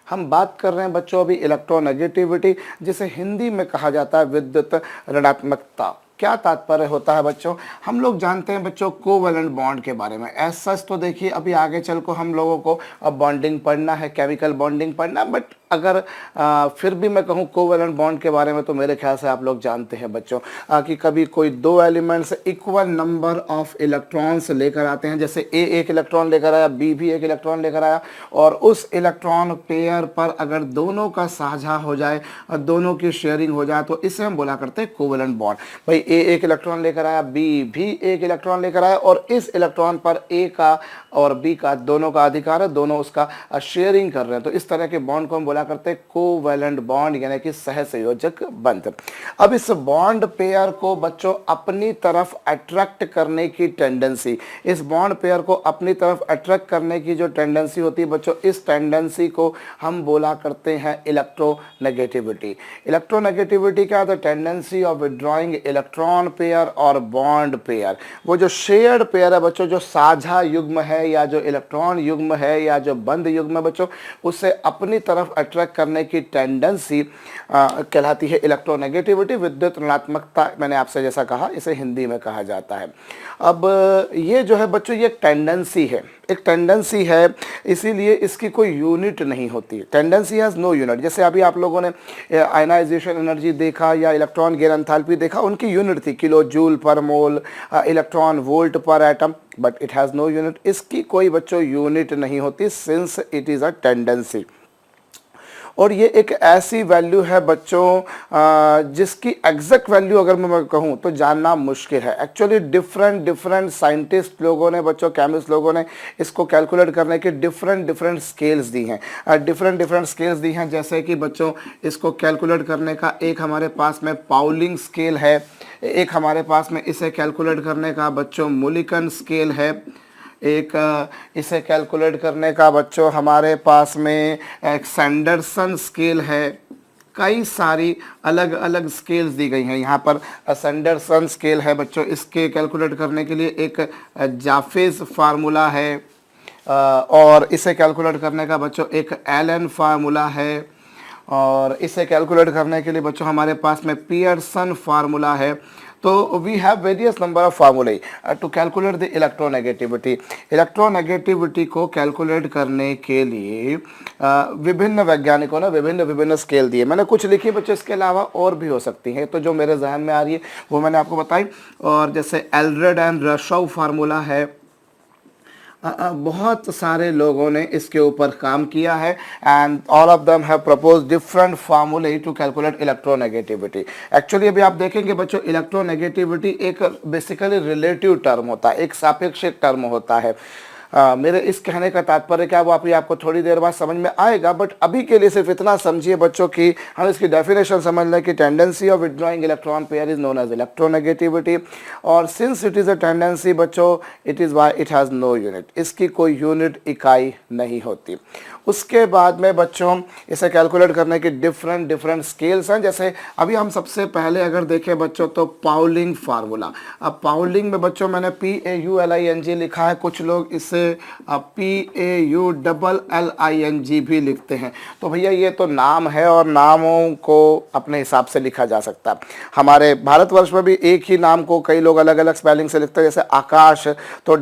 हम बात कर रहे हैं बच्चों अभी इलेक्ट्रोनेगेटिविटी, जिसे हिंदी में कहा जाता है विद्युत ऋणात्मकता। क्या तात्पर्य होता है बच्चों? हम लोग जानते हैं बच्चों कोवैलेंट बॉन्ड के बारे में। एज सच तो देखिए अभी आगे चल को हम लोगों को अब बॉन्डिंग पढ़ना है, केमिकल बॉन्डिंग पढ़ना, बट अगर फिर भी मैं कहूँ कोवैलेंट बॉन्ड के बारे में तो मेरे ख्याल से आप लोग जानते हैं बच्चों कि कभी कोई दो elements equal number of electrons लेकर आते हैं, जैसे ए एक इलेक्ट्रॉन लेकर आया, बी भी एक इलेक्ट्रॉन लेकर आया, और उस इलेक्ट्रॉन पेयर पर अगर दोनों का साझा हो जाए और दोनों की शेयरिंग हो जाए तो इसे हम बोला करते हैं कोवैलेंट बॉन्ड। भाई ए एक इलेक्ट्रॉन लेकर आया, बी भी एक इलेक्ट्रॉन लेकर आया, और इस इलेक्ट्रॉन पर ए का और बी का दोनों का अधिकार है, दोनों उसका शेयरिंग कर रहे हैं, तो इस तरह के बॉन्ड को हम बोला करते हैं कोवैलेंट बॉन्ड, यानी कि सहसंयोजक बंध। अब इस बॉन्ड पेयर को बच्चों अपनी तरफ अट्रैक्ट करने की टेंडेंसी, इस बॉन्ड पेयर को अपनी तरफ अट्रैक्ट करने की जो टेंडेंसी होती है बच्चों, इस टेंडेंसी को हम बोला करते हैं इलेक्ट्रोनेगेटिविटी। इलेक्ट्रोनेगेटिविटी क्या है? The tendency of withdrawing electron pair और बॉन्ड पेयर। वो जो शेयर्ड पेयर है बच्चों, जो साझा युग्म है या जो इलेक्ट्रॉन युग्म है या जो बंद युग्म है बच्चों, उसे अपनी तरफ अट्रैक्ट करने की टेंडेंसी कहलाती है इलेक्ट्रोनेगेटिविटी, विद्युत ऋणात्मकता। मैंने आपसे जैसा कहा इसे हिंदी में कहा जाता है। अब ये जो है बच्चों ये एक टेंडेंसी है, एक टेंडेंसी है, इसीलिए इसकी कोई यूनिट नहीं होती। Tendency has no unit. जैसे अभी आप लोगों ने आयनाइजेशन एनर्जी देखा या इलेक्ट्रॉन गेन एंथैल्पी देखा, उनकी यूनिट थी किलो जूल पर मोल, इलेक्ट्रॉन वोल्ट पर atom, but it has no unit. इसकी कोई बच्चों यूनिट नहीं होती, since it is a tendency. और ये एक ऐसी वैल्यू है बच्चों जिसकी एग्जैक्ट वैल्यू अगर मैं कहूँ तो जानना मुश्किल है। एक्चुअली डिफरेंट साइंटिस्ट लोगों ने बच्चों, केमिस्ट लोगों ने इसको कैलकुलेट करने की डिफरेंट स्केल्स दी हैं, डिफरेंट स्केल्स दी हैं। जैसे कि बच्चों इसको कैलकुलेट करने का एक हमारे पास में पाउलिंग स्केल है, एक हमारे पास में इसे कैलकुलेट करने का बच्चों मुलिकन स्केल है, एक इसे कैलकुलेट करने का बच्चों हमारे पास में एक सैंडरसन स्केल है। कई सारी अलग अलग स्केल्स दी गई हैं यहाँ पर। सैंडरसन स्केल है बच्चों, इसके कैलकुलेट करने के लिए एक जाफेज फार्मूला है, और इसे कैलकुलेट करने का बच्चों एक एलन फार्मूला है, और इसे कैलकुलेट करने के लिए बच्चों हमारे पास में पियर्सन फार्मूला है। तो we have various number of फार्मूले to calculate the electronegativity. Electronegativity को कैलकुलेट करने के लिए विभिन्न वैज्ञानिकों ने विभिन्न स्केल दिए। मैंने कुछ लिखी बच्चों, इसके अलावा और भी हो सकती हैं, तो जो मेरे जहन में आ रही है वो मैंने आपको बताई। और जैसे एल्ड्रेड एंड रशौ फार्मूला है, बहुत सारे लोगों ने इसके ऊपर काम किया है, and all of them have propose different फार्मूले टू कैलकुलेट इलेक्ट्रोनेगेटिविटी। एक्चुअली अभी आप देखेंगे बच्चों इलेक्ट्रोनेगेटिविटी एक बेसिकली रिलेटिव टर्म होता है, एक सापेक्षिक टर्म होता है। मेरे इस कहने का तात्पर्य क्या वो आपको थोड़ी देर बाद समझ में आएगा, बट अभी के लिए सिर्फ इतना समझिए बच्चों कि हम इसकी डेफिनेशन समझ लें कि tendency of withdrawing electron pair is known as electronegativity. और since it is a tendency बच्चों, it is why it has no unit, इसकी कोई यूनिट इकाई नहीं होती। उसके बाद में बच्चों इसे कैलकुलेट करने की डिफरेंट स्केल्स हैं। जैसे अभी हम सबसे पहले अगर देखें बच्चों तो पाउलिंग फार्मूला। अब पाउलिंग में बच्चों मैंने PAULING लिखा है, कुछ लोग इसे PAULLING भी लिखते हैं। तो भैया ये तो नाम है और नामों को अपने हिसाब से लिखा जा सकता है। हमारे भारतवर्ष में भी एक ही नाम को कई लोग अलग अलग स्पेलिंग से लिखते हैं। जैसे आकाश तो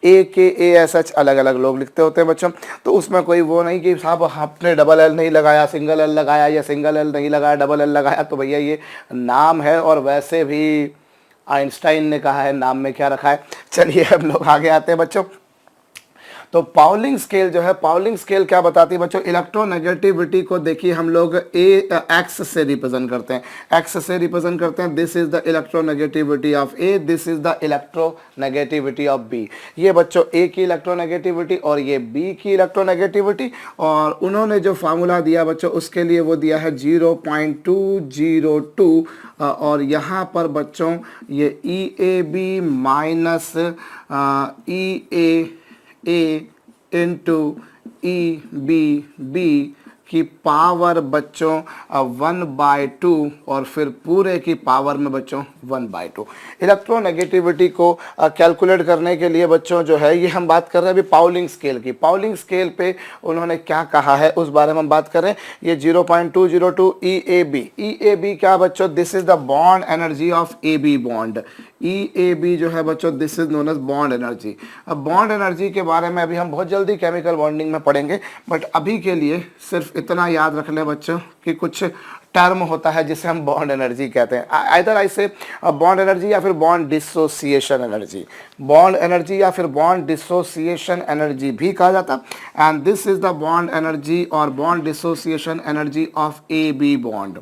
AAKASH अलग अलग लोग लिखते होते हैं बच्चों। तो उसमें कोई वो नहीं कि साहब आपने डबल एल नहीं लगाया, सिंगल एल लगाया, या सिंगल एल नहीं लगाया डबल एल लगाया। तो भैया ये नाम है, और वैसे भी आइंस्टाइन ने कहा है नाम में क्या रखा है। चलिए हम लोग आगे आते हैं बच्चों। तो पाउलिंग स्केल जो है, पाउलिंग स्केल क्या बताती है बच्चों? इलेक्ट्रोनेगेटिविटी को देखिए हम लोग एक्स से रिप्रेजेंट करते हैं, एक्स से रिप्रेजेंट करते हैं। This is the electronegativity of A, this is the electronegativity of B. ये बच्चों ए की इलेक्ट्रोनेगेटिविटी और ये बी की इलेक्ट्रोनेगेटिविटी। और उन्होंने जो फार्मूला दिया बच्चों उसके लिए वो दिया है 0.202, और यहाँ पर बच्चों ये EAB minus EA into EBB की पावर बच्चों 1/2 और फिर पूरे की पावर में बच्चों 1/2। इलेक्ट्रोनेगेटिविटी को कैलकुलेट करने के लिए बच्चों जो है ये हम बात कर रहे हैं अभी पाउलिंग स्केल की। पाउलिंग स्केल पे उन्होंने क्या कहा है उस बारे में हम बात करें। ये 0.202 EAB। EAB क्या बच्चों, this is the bond energy of AB bond. EAB जो है बच्चों this is known as bond energy. अब बॉन्ड एनर्जी के बारे में अभी हम बहुत जल्दी केमिकल बॉन्डिंग में पढ़ेंगे, बट अभी के लिए सिर्फ इतना याद रख लें बच्चों कि कुछ टर्म होता है जिसे हम बॉन्ड एनर्जी कहते हैं। आइदर ऐसे बॉन्ड एनर्जी या फिर bond dissociation energy. Bond energy या फिर बॉन्ड डिसोसिएशन एनर्जी भी कहा जाता है। And this is the bond energy और bond dissociation energy of AB bond.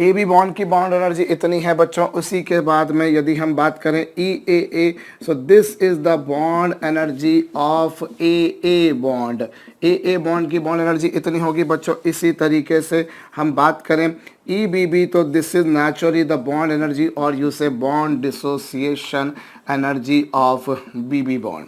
AB bond की बॉन्ड एनर्जी इतनी है बच्चों। उसी के बाद में यदि हम बात करें EAA, so this is the bond energy of AA bond. AA bond की बॉन्ड एनर्जी इतनी होगी बच्चों। इसी तरीके से हम बात करें EBB, तो this is naturally the bond energy और यू से bond dissociation energy of BB bond.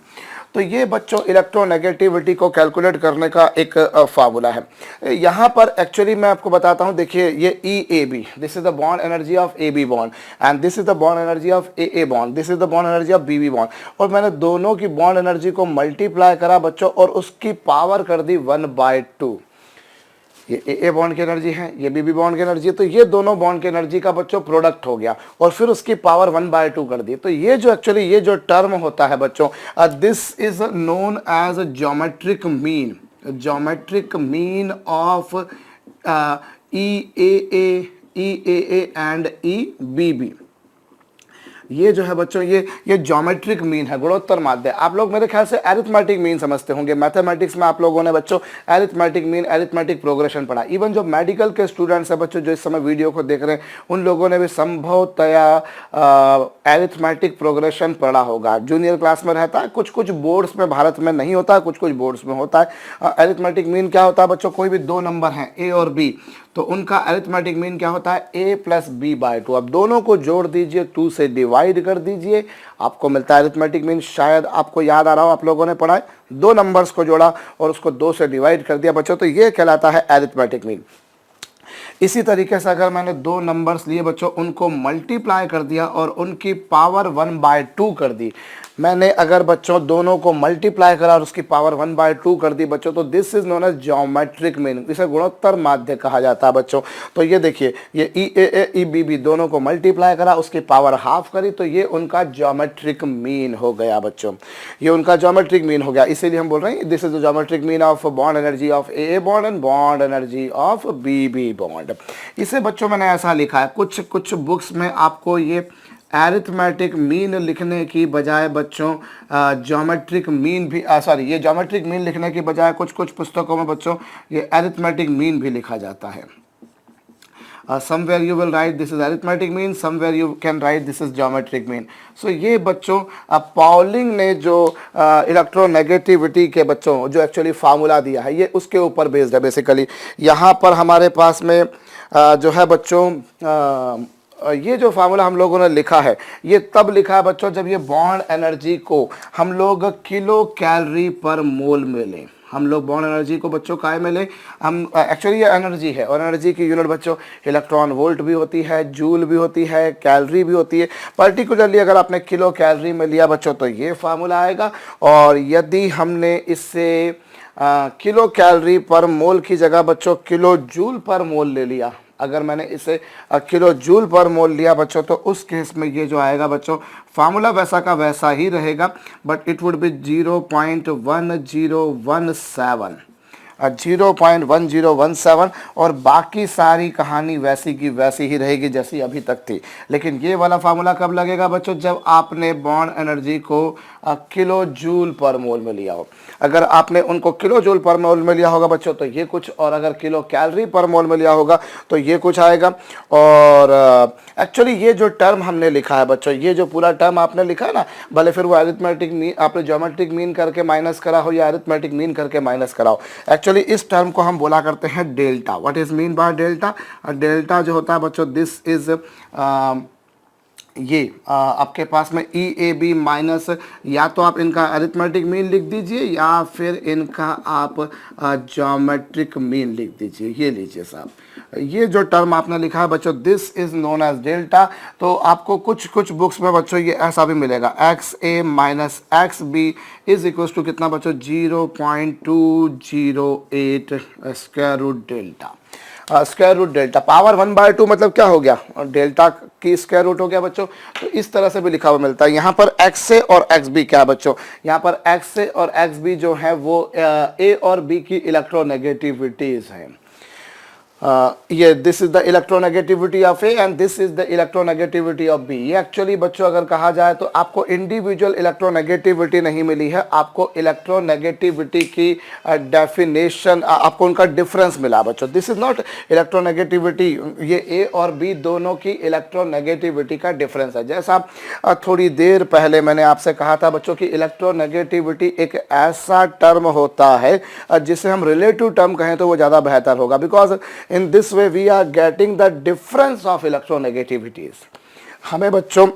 तो ये बच्चों इलेक्ट्रोनेगेटिविटी को कैलकुलेट करने का एक फार्मूला है। यहाँ पर एक्चुअली मैं आपको बताता हूँ, देखिए ये EAB, this is the bond energy of AB bond and this is the bond energy of AA bond, this is the bond energy of BB bond. और मैंने दोनों की बॉन्ड एनर्जी को मल्टीप्लाई करा बच्चों और उसकी पावर कर दी 1/2। ये AA बॉन्ड की एनर्जी है, ये BB बॉन्ड की एनर्जी है, तो ये दोनों बॉन्ड की एनर्जी का बच्चों प्रोडक्ट हो गया और फिर उसकी पावर 1/2 कर दी। तो ये जो एक्चुअली ये जो टर्म होता है बच्चों, this is known as geometric mean. Geometric mean of EAA and EBB। ये जो है बच्चों ये ज्योमेट्रिक मीन है, गुणोत्तर माध्य। आप लोग मेरे ख्याल से एरिथमेटिक मीन समझते होंगे। मैथमेटिक्स में आप लोगों ने बच्चों एरिथमेटिक मीन, एरिथमेटिक प्रोग्रेशन पढ़ा। इवन जो मेडिकल के स्टूडेंट्स हैं बच्चों जो इस समय वीडियो को देख रहे हैं, उन लोगों ने भी संभवतया एरिथमेटिक प्रोग्रेशन पढ़ा होगा। जूनियर क्लास में रहता है, कुछ कुछ बोर्ड्स में भारत में नहीं होता है, कुछ कुछ बोर्ड्स में होता है। एरिथमेटिक मीन क्या होता है बच्चों, कोई भी दो नंबर हैं A और B, तो उनका अरिथमेटिक मीन क्या होता है A + B/2। अब दोनों को जोड़ दीजिए, 2 से डिवाइड कर दीजिए, आपको मिलता है अरिथमेटिक मीन। शायद आपको याद आ रहा हो, आप लोगों ने पढ़ा है, दो नंबर्स को जोड़ा और उसको 2 से डिवाइड कर दिया बच्चों, तो ये कहलाता है अरिथमेटिक मीन। इसी तरीके से अगर मैंने दो नंबर्स लिए बच्चों, उनको मल्टीप्लाई कर दिया और उनकी पावर 1/2 कर दी, मैंने अगर बच्चों दोनों को मल्टीप्लाई करा और उसकी पावर 1/2 कर दी बच्चों, तो this is known as geometric mean. इसे गुणोत्तर माध्य कहा जाता है बच्चों। तो ये देखिए, ये EAA EBB दोनों को मल्टीप्लाई करा, उसकी पावर हाफ करी, तो ये उनका ज्योमेट्रिक मीन हो गया बच्चों। ये उनका ज्योमेट्रिक मीन हो गया। इसीलिए हम बोल रहे हैं this is the geometric mean of bond energy of AA bond and bond energy of BB bond. इसे बच्चों मैंने ऐसा लिखा है, कुछ कुछ बुक्स में आपको ये एरिथमेटिक मीन लिखने की बजाय बच्चों ज्योमेट्रिक मीन भी ये ज्योमेट्रिक मीन लिखने की बजाय कुछ कुछ पुस्तकों में बच्चों ये एरिथमेटिक मीन भी लिखा जाता है। somewhere you will write this is arithmetic mean, somewhere you can write this is geometric mean. So ये बच्चों पाउलिंग ने जो इलेक्ट्रोनेगेटिविटी के बच्चों जो एक्चुअली फार्मूला दिया है, ये उसके ऊपर बेस्ड है बेसिकली। यहाँ पर हमारे पास में जो है बच्चों ये जो फार्मूला हम लोगों ने लिखा है, ये तब लिखा है बच्चों जब ये बॉन्ड एनर्जी को हम लोग किलो कैलोरी पर मोल में लें। हम लोग बॉन्ड एनर्जी को बच्चों काय में लें, हम एक्चुअली ये एनर्जी है और एनर्जी की यूनिट बच्चों इलेक्ट्रॉन वोल्ट भी होती है, जूल भी होती है, कैलोरी भी होती है। पर्टिकुलरली अगर आपने किलो कैलोरी में लिया बच्चों तो ये फार्मूला आएगा, और यदि हमने इससे किलो कैलोरी पर मोल की जगह बच्चों किलो जूल पर मोल ले लिया, अगर मैंने इसे किलो जूल पर मोल लिया बच्चों, तो उस केस में ये जो आएगा बच्चों फार्मूला वैसा का वैसा ही रहेगा, बट इट वुड बी 0.1017 0.1017 और बाकी सारी कहानी वैसी की वैसी ही रहेगी जैसी अभी तक थी। लेकिन ये वाला फार्मूला कब लगेगा बच्चों, जब आपने बॉन्ड एनर्जी को किलो जूल पर मोल में लिया हो। अगर आपने उनको किलो जूल पर मोल में लिया होगा बच्चों तो ये कुछ, और अगर किलो कैलोरी पर मोल में लिया होगा तो ये कुछ आएगा। और एक्चुअली ये जो टर्म हमने लिखा है बच्चों, ये जो पूरा टर्म आपने लिखा है ना, भले फिर वो अरिथमेटिक मीन आपने ज्योमेट्रिक मीन करके माइनस करा हो या अरिथमेटिक मीन करके माइनस करा हो, एक्चुअली इस टर्म को हम बोला करते हैं delta. What is mean by delta? Delta जो होता है बच्चों, दिस इज ये आपके पास में ई ए बी माइनस, या तो आप इनका अरिथमेटिक मीन लिख दीजिए या फिर इनका आप ज्योमेट्रिक मीन लिख दीजिए। ये लीजिए साहब, ये जो टर्म आपने लिखा है बच्चों, this is known as delta. तो आपको कुछ कुछ बुक्स में बच्चों ये ऐसा भी मिलेगा, X A minus X B is equal to कितना बच्चों, 0.208 square root delta. Square root delta power 1/2 मतलब क्या हो गया, डेल्टा की स्क्वायर रूट हो गया बच्चों। तो इस तरह से भी लिखा हुआ मिलता है। यहाँ पर एक्स ए और एक्स बी क्या है बच्चों, यहाँ पर एक्स ए और एक्स बी जो है वो ए और बी की इलेक्ट्रोनेगेटिविटीज हैं। ये this is the electronegativity of A and this is the electronegativity of B. ये एक्चुअली बच्चों अगर कहा जाए तो आपको इंडिविजुअल इलेक्ट्रोनेगेटिविटी नहीं मिली है, आपको इलेक्ट्रोनेगेटिविटी की डेफिनेशन, आपको उनका डिफरेंस मिला बच्चों। दिस इज नॉट इलेक्ट्रोनेगेटिविटी, ये ए और बी दोनों की इलेक्ट्रोनेगेटिविटी का डिफरेंस है। जैसा थोड़ी देर पहले मैंने आपसे कहा था बच्चों की इलेक्ट्रोनेगेटिविटी एक ऐसा टर्म होता है जिसे हम रिलेटिव टर्म कहें तो वो ज़्यादा बेहतर होगा, because in this way we are getting the difference of electronegativities। हमें बच्चों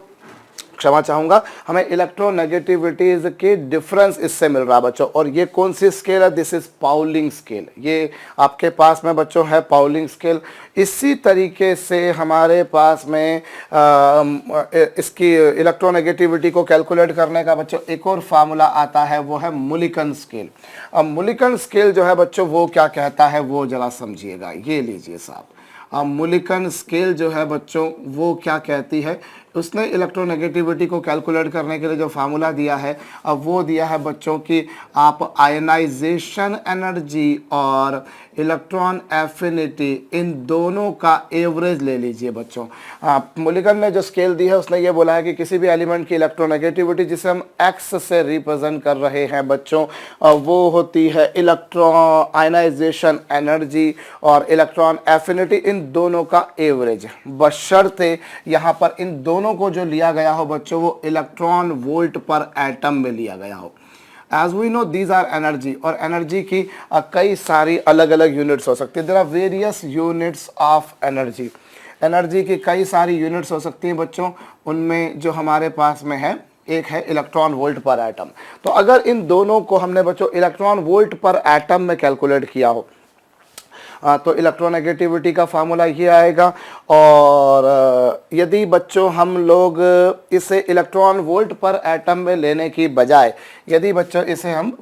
क्षमा चाहूंगा, हमें इलेक्ट्रोनेगेटिविटीज के डिफरेंस इससे मिल रहा है बच्चों। और ये कौन सी स्केल है, दिस इज पाउलिंग स्केल। ये आपके पास में बच्चों है पाउलिंग स्केल। इसी तरीके से हमारे पास में इसकी इलेक्ट्रोनेगेटिविटी को कैलकुलेट करने का बच्चों एक और फार्मूला आता है, वो है मुलिकन स्केल। अब मुलिकन स्केल जो है बच्चों वो क्या कहता है वो जरा समझिएगा। ये लीजिए साहब, मुलिकन स्केल जो है बच्चों वो क्या कहती है, उसने इलेक्ट्रोनेगेटिविटी को कैलकुलेट करने के लिए जो फार्मूला दिया है, अब वो दिया है बच्चों कि आप आयनाइजेशन एनर्जी और इलेक्ट्रॉन एफिनिटी इन दोनों का एवरेज ले लीजिए बच्चों। मुलिकन ने जो स्केल दी है उसने ये बोला है कि किसी भी एलिमेंट की इलेक्ट्रोनेगेटिविटी जिसे हम एक्स से रिप्रेजेंट कर रहे हैं बच्चों, वो होती है इलेक्ट्रॉन आयनाइजेशन एनर्जी और इलेक्ट्रॉन एफिनिटी इन दोनों का एवरेज, बशर्ते यहाँ पर इन दोनों को जो लिया गया हो बच्चों वो इलेक्ट्रॉन वोल्ट पर एटम में लिया गया हो। As we know these are energy, और एनर्जी की कई सारी अलग अलग यूनिट्स हो सकती है। There are various units of energy. Energy की कई सारी यूनिट्स हो सकती हैं बच्चों, उनमें जो हमारे पास में है एक है इलेक्ट्रॉन वोल्ट पर एटम। तो अगर इन दोनों को हमने बच्चों इलेक्ट्रॉन वोल्ट पर एटम में कैलकुलेट किया हो तो इलेक्ट्रोनेगेटिविटी का फार्मूला ये आएगा। और यदि बच्चों हम लोग इसे इलेक्ट्रॉन वोल्ट पर एटम में लेने की बजाय, यदि बच्चों इसे हम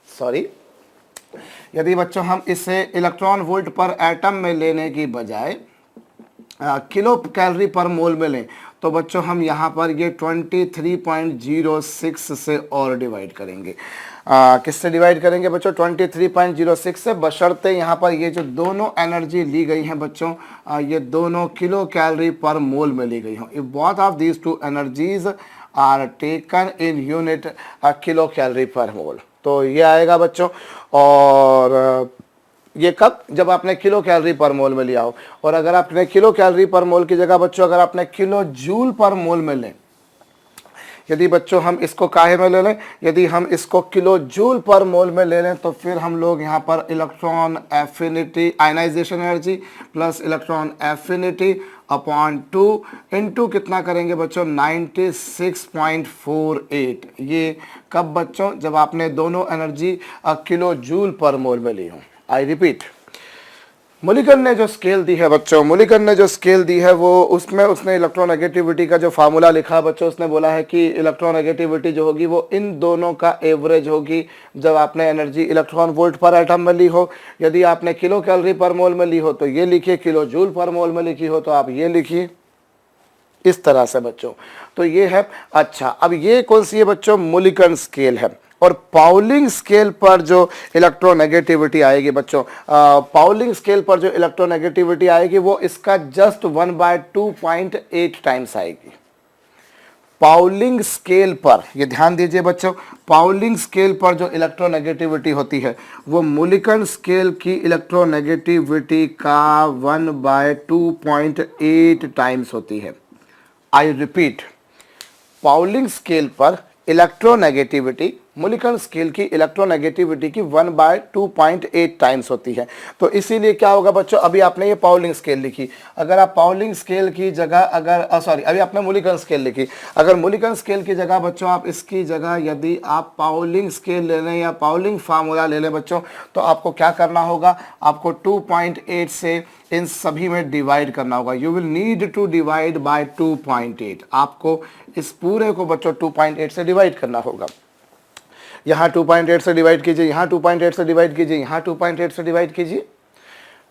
सॉरी यदि बच्चों हम इसे इलेक्ट्रॉन वोल्ट पर एटम में लेने की बजाय किलो कैलोरी पर मोल में लें तो बच्चों हम यहाँ पर ये 23.06 से और डिवाइड करेंगे। किससे डिवाइड करेंगे बच्चों, 23.06 से, बशर्ते यहाँ पर ये जो दोनों एनर्जी ली गई हैं बच्चों ये दोनों किलो कैलोरी पर मोल में ली गई हों। If both of these two energies are taken in unit kilo calorie पर मोल, तो ये आएगा बच्चों। और ये कब, जब आपने किलो कैलोरी पर मोल में लिया हो। और अगर आपने किलो कैलोरी पर मोल की जगह बच्चों अगर आपने किलो जूल पर मोल में लें, यदि बच्चों हम इसको काहे में ले लें, यदि हम इसको किलो जूल पर मोल में ले लें तो फिर हम लोग यहाँ पर electron affinity ionisation energy plus electron affinity upon 2 into कितना करेंगे बच्चों 96.48। ये कब बच्चों, जब आपने दोनों एनर्जी किलो जूल पर मोल में ली हो। आई रिपीट, मुलिकन ने जो स्केल दी है बच्चों, मुलिकन ने जो स्केल दी है वो उसमें उसने इलेक्ट्रोनेगेटिविटी का जो फार्मूला लिखा है बच्चों, उसने बोला है कि इलेक्ट्रोनेगेटिविटी जो होगी वो इन दोनों का एवरेज होगी जब आपने एनर्जी इलेक्ट्रॉन वोल्ट पर एटम में ली हो। यदि आपने किलो कैलोरी पर मोल में ली हो तो ये लिखिए, किलो जूल पर मोल में लिखी हो तो आप ये लिखिए, इस तरह से बच्चों। तो ये है। अच्छा, अब ये कौन सी है बच्चों, मुलिकन स्केल है। और पाउलिंग स्केल पर जो इलेक्ट्रोनेगेटिविटी आएगी बच्चों, पाउलिंग स्केल पर जो इलेक्ट्रोनेगेटिविटी आएगी वो इसका जस्ट 1/2.8 टाइम्स आएगी। पाउलिंग स्केल पर, ये ध्यान दीजिए बच्चों, पाउलिंग स्केल पर जो इलेक्ट्रोनेगेटिविटी होती है वो मुलिकन स्केल की इलेक्ट्रोनेगेटिविटी का 1/2.8 टाइम्स होती है। आई रिपीट, पाउलिंग स्केल पर इलेक्ट्रोनेगेटिविटी मोलिकन स्केल की इलेक्ट्रोनेगेटिविटी की 1/2.8 टाइम्स होती है। तो इसीलिए क्या होगा बच्चों, अभी आपने ये पाउलिंग स्केल लिखी, अगर आप पाउलिंग स्केल की जगह अगर सॉरी अभी आपने मोलिकन स्केल लिखी, अगर मोलिकन स्केल की जगह बच्चों आप इसकी जगह यदि आप पाउलिंग स्केल ले लें या पाउलिंग फार्मूला ले लें बच्चों, तो आपको क्या करना होगा, आपको 2.8 से इन सभी में डिवाइड करना होगा। You will need to divide by 2.8, आपको इस पूरे को बच्चों 2.8 से डिवाइड करना होगा। यहाँ 2.8 से डिवाइड कीजिए, यहाँ 2.8 से डिवाइड कीजिए, यहाँ 2.8 से डिवाइड कीजिए।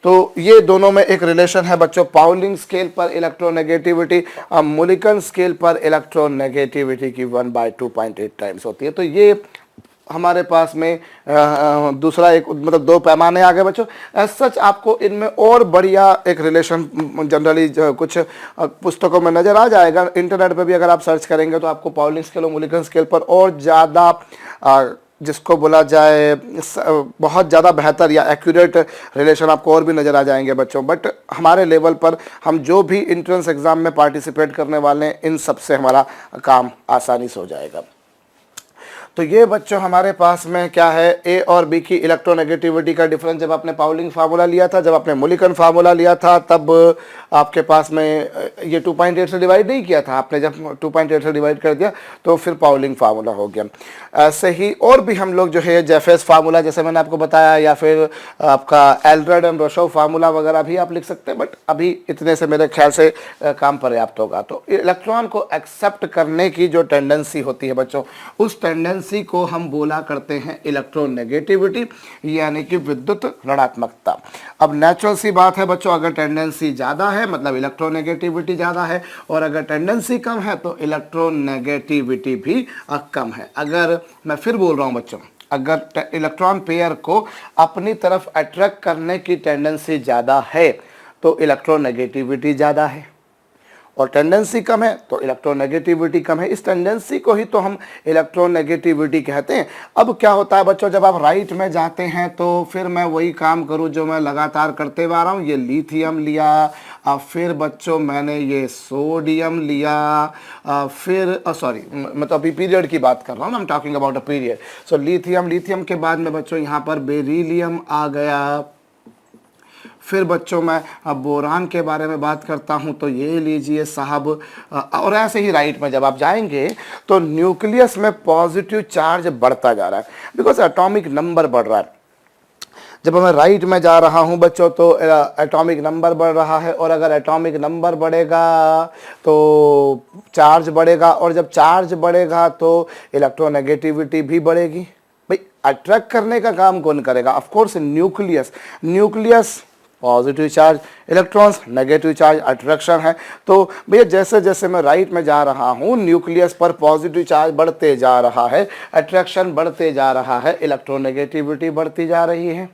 तो ये दोनों में एक रिलेशन है बच्चों, पाउलिंग स्केल पर इलेक्ट्रोनेगेटिविटी मोलिकन स्केल पर इलेक्ट्रोनेगेटिविटी की 1/2.8 टाइम्स होती है। तो ये हमारे पास में दूसरा एक मतलब दो पैमाने आ गए बच्चों। एज सच आपको इनमें और बढ़िया एक रिलेशन जनरली कुछ पुस्तकों में नज़र आ जाएगा, इंटरनेट पे भी अगर आप सर्च करेंगे तो आपको पाउलिंग स्केल और मोलिकन स्केल पर और ज़्यादा जिसको बोला जाए बहुत ज़्यादा बेहतर या एक्यूरेट रिलेशन आपको और भी नज़र आ जाएंगे बच्चों। बट हमारे लेवल पर हम जो भी इंट्रेंस एग्ज़ाम में पार्टिसिपेट करने वाले हैं, इन सब से हमारा काम आसानी से हो जाएगा। तो ये बच्चों हमारे पास में क्या है, ए और बी की इलेक्ट्रोनेगेटिविटी का डिफरेंस। जब आपने पाउलिंग फार्मूला लिया था, जब आपने मोलिकन फार्मूला लिया था, तब आपके पास में ये 2.8 से डिवाइड नहीं किया था आपने, जब 2.8 से डिवाइड कर दिया तो फिर पाउलिंग फार्मूला हो गया। ऐसे ही और भी हम लोग जो है जेफेस फार्मूला जैसे मैंने आपको बताया, या फिर आपका एल्ड्रेड एंड रोशोव फार्मूला वगैरह भी आप लिख सकते हैं, बट अभी इतने से मेरे ख्याल से काम पर्याप्त होगा। तो इलेक्ट्रॉन को एक्सेप्ट करने की जो टेंडेंसी होती है बच्चों, उस टेंडेंसी को हम बोला करते हैं इलेक्ट्रोनेगेटिविटी, यानी कि विद्युत ऋणात्मकता। अब नेचुरल सी बात है बच्चों, अगर टेंडेंसी ज़्यादा है मतलब इलेक्ट्रोनेगेटिविटी ज़्यादा है, और अगर टेंडेंसी कम है तो इलेक्ट्रोनेगेटिविटी भी कम है। अगर मैं फिर बोल रहा हूँ बच्चों, अगर इलेक्ट्रॉन पेयर को अपनी तरफ अट्रैक्ट करने की टेंडेंसी ज़्यादा है तो इलेक्ट्रोनेगेटिविटी ज़्यादा है, और टेंडेंसी कम है तो इलेक्ट्रोनेगेटिविटी कम है। इस टेंडेंसी को ही तो हम इलेक्ट्रोनेगेटिविटी कहते हैं। अब क्या होता है बच्चों, जब आप राइट में जाते हैं तो फिर मैं वही काम करूं जो मैं लगातार करते हुए आ रहा हूं। ये लिथियम लिया, फिर बच्चों मैंने ये सोडियम लिया, फिर सॉरी मैं तो अभी पीरियड की बात कर रहा हूँ, I am talking about a period. So lithium के बाद में बच्चों यहाँ पर बेरिलियम आ गया। फिर बच्चों मैं बोरान के बारे में बात करता हूं तो ये लीजिए साहब, और ऐसे ही राइट में जब आप जाएंगे तो न्यूक्लियस में पॉजिटिव चार्ज बढ़ता जा रहा है, बिकॉज एटॉमिक नंबर बढ़ रहा है। जब मैं राइट में जा रहा हूं बच्चों तो एटॉमिक नंबर बढ़ रहा है, और अगर एटॉमिक नंबर बढ़ेगा तो चार्ज बढ़ेगा, और जब चार्ज बढ़ेगा तो इलेक्ट्रोनेगेटिविटी भी बढ़ेगी। भाई अट्रैक्ट करने का काम कौन करेगा? Of course nucleus positive charge, electrons negative charge, attraction है। तो भैया जैसे जैसे मैं राइट में जा रहा हूँ, न्यूक्लियस पर पॉजिटिव चार्ज बढ़ते जा रहा है, अट्रैक्शन बढ़ते जा रहा है, इलेक्ट्रोनेगेटिविटी बढ़ती जा रही है।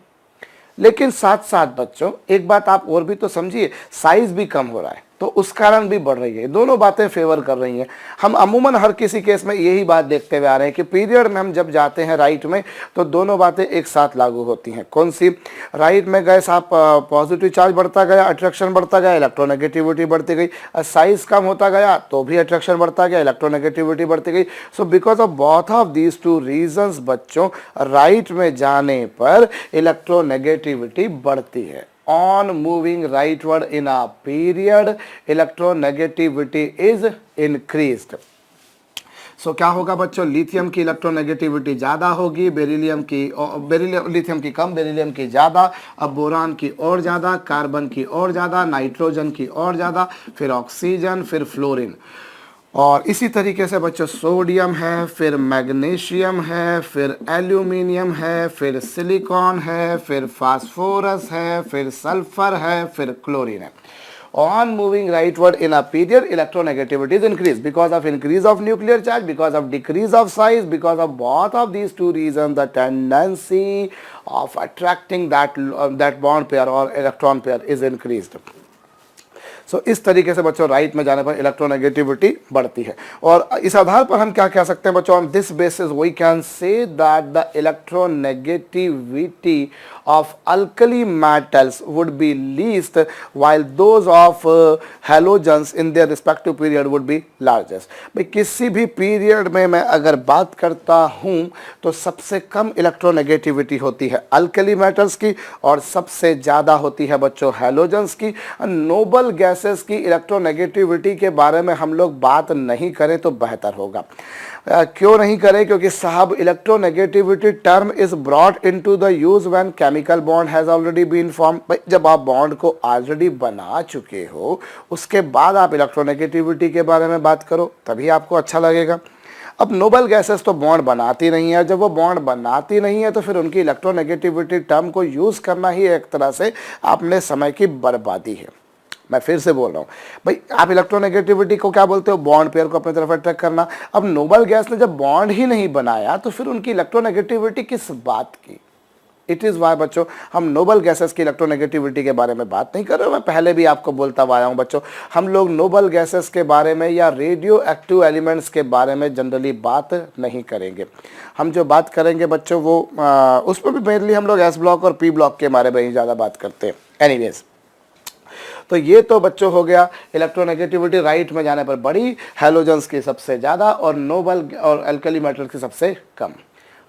लेकिन साथ साथ बच्चों एक बात आप और भी तो समझिए, साइज भी कम हो रहा है तो उस कारण भी बढ़ रही है। दोनों बातें फेवर कर रही हैं। हम अमूमन हर किसी केस में यही बात देखते हुए आ रहे हैं कि पीरियड में हम जब जाते हैं राइट में तो दोनों बातें एक साथ लागू होती हैं। कौन सी? राइट में गए साहब पॉजिटिव चार्ज बढ़ता गया, अट्रैक्शन बढ़ता गया, इलेक्ट्रोनेगेटिविटी बढ़ती गई। साइज कम होता गया तो भी अट्रैक्शन बढ़ता गया, इलेक्ट्रोनेगेटिविटी बढ़ती गई। So because of both of these two reasons बच्चों, राइट में जाने पर इलेक्ट्रोनेगेटिविटी बढ़ती है। On moving rightward in a period, electronegativity is increased. सो क्या होगा बच्चों, लिथियम की इलेक्ट्रोनेगेटिविटी ज़्यादा होगी, लिथियम की कम, बेरिलियम की ज़्यादा, अब बोरान की और ज़्यादा, कार्बन की और ज़्यादा, नाइट्रोजन की और ज़्यादा, फिर ऑक्सीजन, फिर फ्लोरीन। और इसी तरीके से बच्चों सोडियम है, फिर मैग्नीशियम है, फिर एल्यूमिनियम है, फिर सिलिकॉन है, फिर फास्फोरस है, फिर सल्फर है, फिर क्लोरीन है। On moving rightward in a period, electronegativity is increased because of increase of nuclear charge, because of decrease of size, because of both of these two reasons. The tendency of attracting that bond pair or electron pair is increased. सो इस तरीके से बच्चों right में जाने पर electronegativity बढ़ती है। और इस आधार पर हम क्या कह सकते हैं बच्चों, on this basis we can say that the electronegativity of alkali metals would be least while those of halogens in their respective period would be largest। भाई किसी भी पीरियड में मैं अगर बात करता हूं तो सबसे कम इलेक्ट्रोनेगेटिविटी होती है अल्कली मेटल्स की और सबसे ज़्यादा होती है बच्चों हैलोजेंस की। नोबल गैसेस की इलेक्ट्रोनेगेटिविटी के बारे में हम लोग बात नहीं करें तो बेहतर होगा। क्यों नहीं करें, क्योंकि साहब electronegativity term is brought into the use when chemical bond has already been form. भाई जब आप बॉन्ड को ऑलरेडी बना चुके हो उसके बाद आप इलेक्ट्रोनेगेटिविटी के बारे में बात करो तभी आपको अच्छा लगेगा। अब नोबल गैसेस तो बॉन्ड बनाती नहीं है, जब वो बॉन्ड बनाती नहीं है तो फिर उनकी इलेक्ट्रोनेगेटिविटी टर्म को यूज़ करना ही एक तरह से अपने समय की बर्बादी है। मैं फिर से बोल रहा हूँ भाई, आप इलेक्ट्रोनेगेटिविटी को क्या बोलते हो, बॉन्ड पेयर को अपनी तरफ अट्रैक्ट करना। अब नोबल गैस ने जब बॉन्ड ही नहीं बनाया तो फिर उनकी इलेक्ट्रोनेगेटिविटी किस बात की। इट इज़ वाई बच्चों हम नोबल गैसेस की इलेक्ट्रोनेगेटिविटी के बारे में बात नहीं कर रहे। मैं पहले भी आपको बोलता आया हूँ बच्चों, हम लोग नोबल गैसेस के बारे में या रेडियो एक्टिव एलिमेंट्स के बारे में जनरली बात नहीं करेंगे। हम जो बात करेंगे बच्चों वो उस पर भी मेनली हम लोग एस ब्लॉक और पी ब्लॉक के बारे में ही ज़्यादा बात करते हैं। एनीवेज, तो ये तो बच्चों हो गया इलेक्ट्रोनेगेटिविटी राइट में जाने पर बड़ी, हैलोजेंस की सबसे ज़्यादा और नोबल और अल्कली मेटल्स की सबसे कम।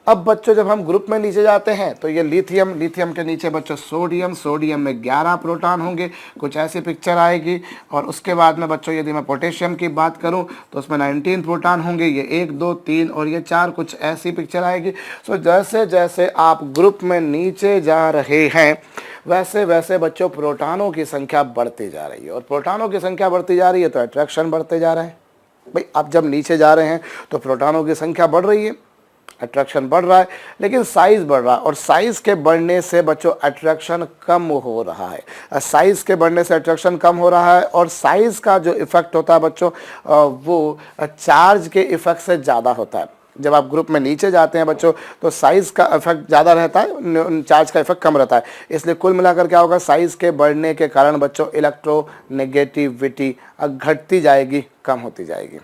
अब बच्चों जब हम ग्रुप में नीचे जाते हैं तो ये लिथियम, लिथियम के नीचे बच्चों सोडियम, सोडियम में 11 प्रोटॉन होंगे, कुछ ऐसी पिक्चर आएगी। और उसके बाद में बच्चों यदि मैं पोटेशियम की बात करूं तो उसमें 19 प्रोटॉन होंगे, ये 1 2 3 और ये 4, कुछ ऐसी पिक्चर आएगी। सो जैसे जैसे आप ग्रुप में नीचे जा रहे हैं वैसे वैसे बच्चों प्रोटॉनों की संख्या बढ़ती जा रही है, और प्रोटॉनों की संख्या बढ़ती जा रही है तो अट्रैक्शन बढ़ते जा रहे हैं। भाई आप जब नीचे जा रहे हैं तो प्रोटॉनों की संख्या बढ़ रही है, अट्रैक्शन बढ़ रहा है, लेकिन साइज बढ़ रहा है, और साइज के बढ़ने से बच्चों अट्रैक्शन कम हो रहा है। साइज के बढ़ने से अट्रैक्शन कम हो रहा है, और साइज का जो इफेक्ट होता है बच्चों वो चार्ज के इफेक्ट से ज़्यादा होता है। जब आप ग्रुप में नीचे जाते हैं बच्चों तो साइज़ का इफेक्ट ज़्यादा रहता है, चार्ज का इफेक्ट कम रहता है। इसलिए कुल मिलाकर क्या होगा, साइज़ के बढ़ने के कारण बच्चों इलेक्ट्रोनेगेटिविटी घटती जाएगी, कम होती जाएगी।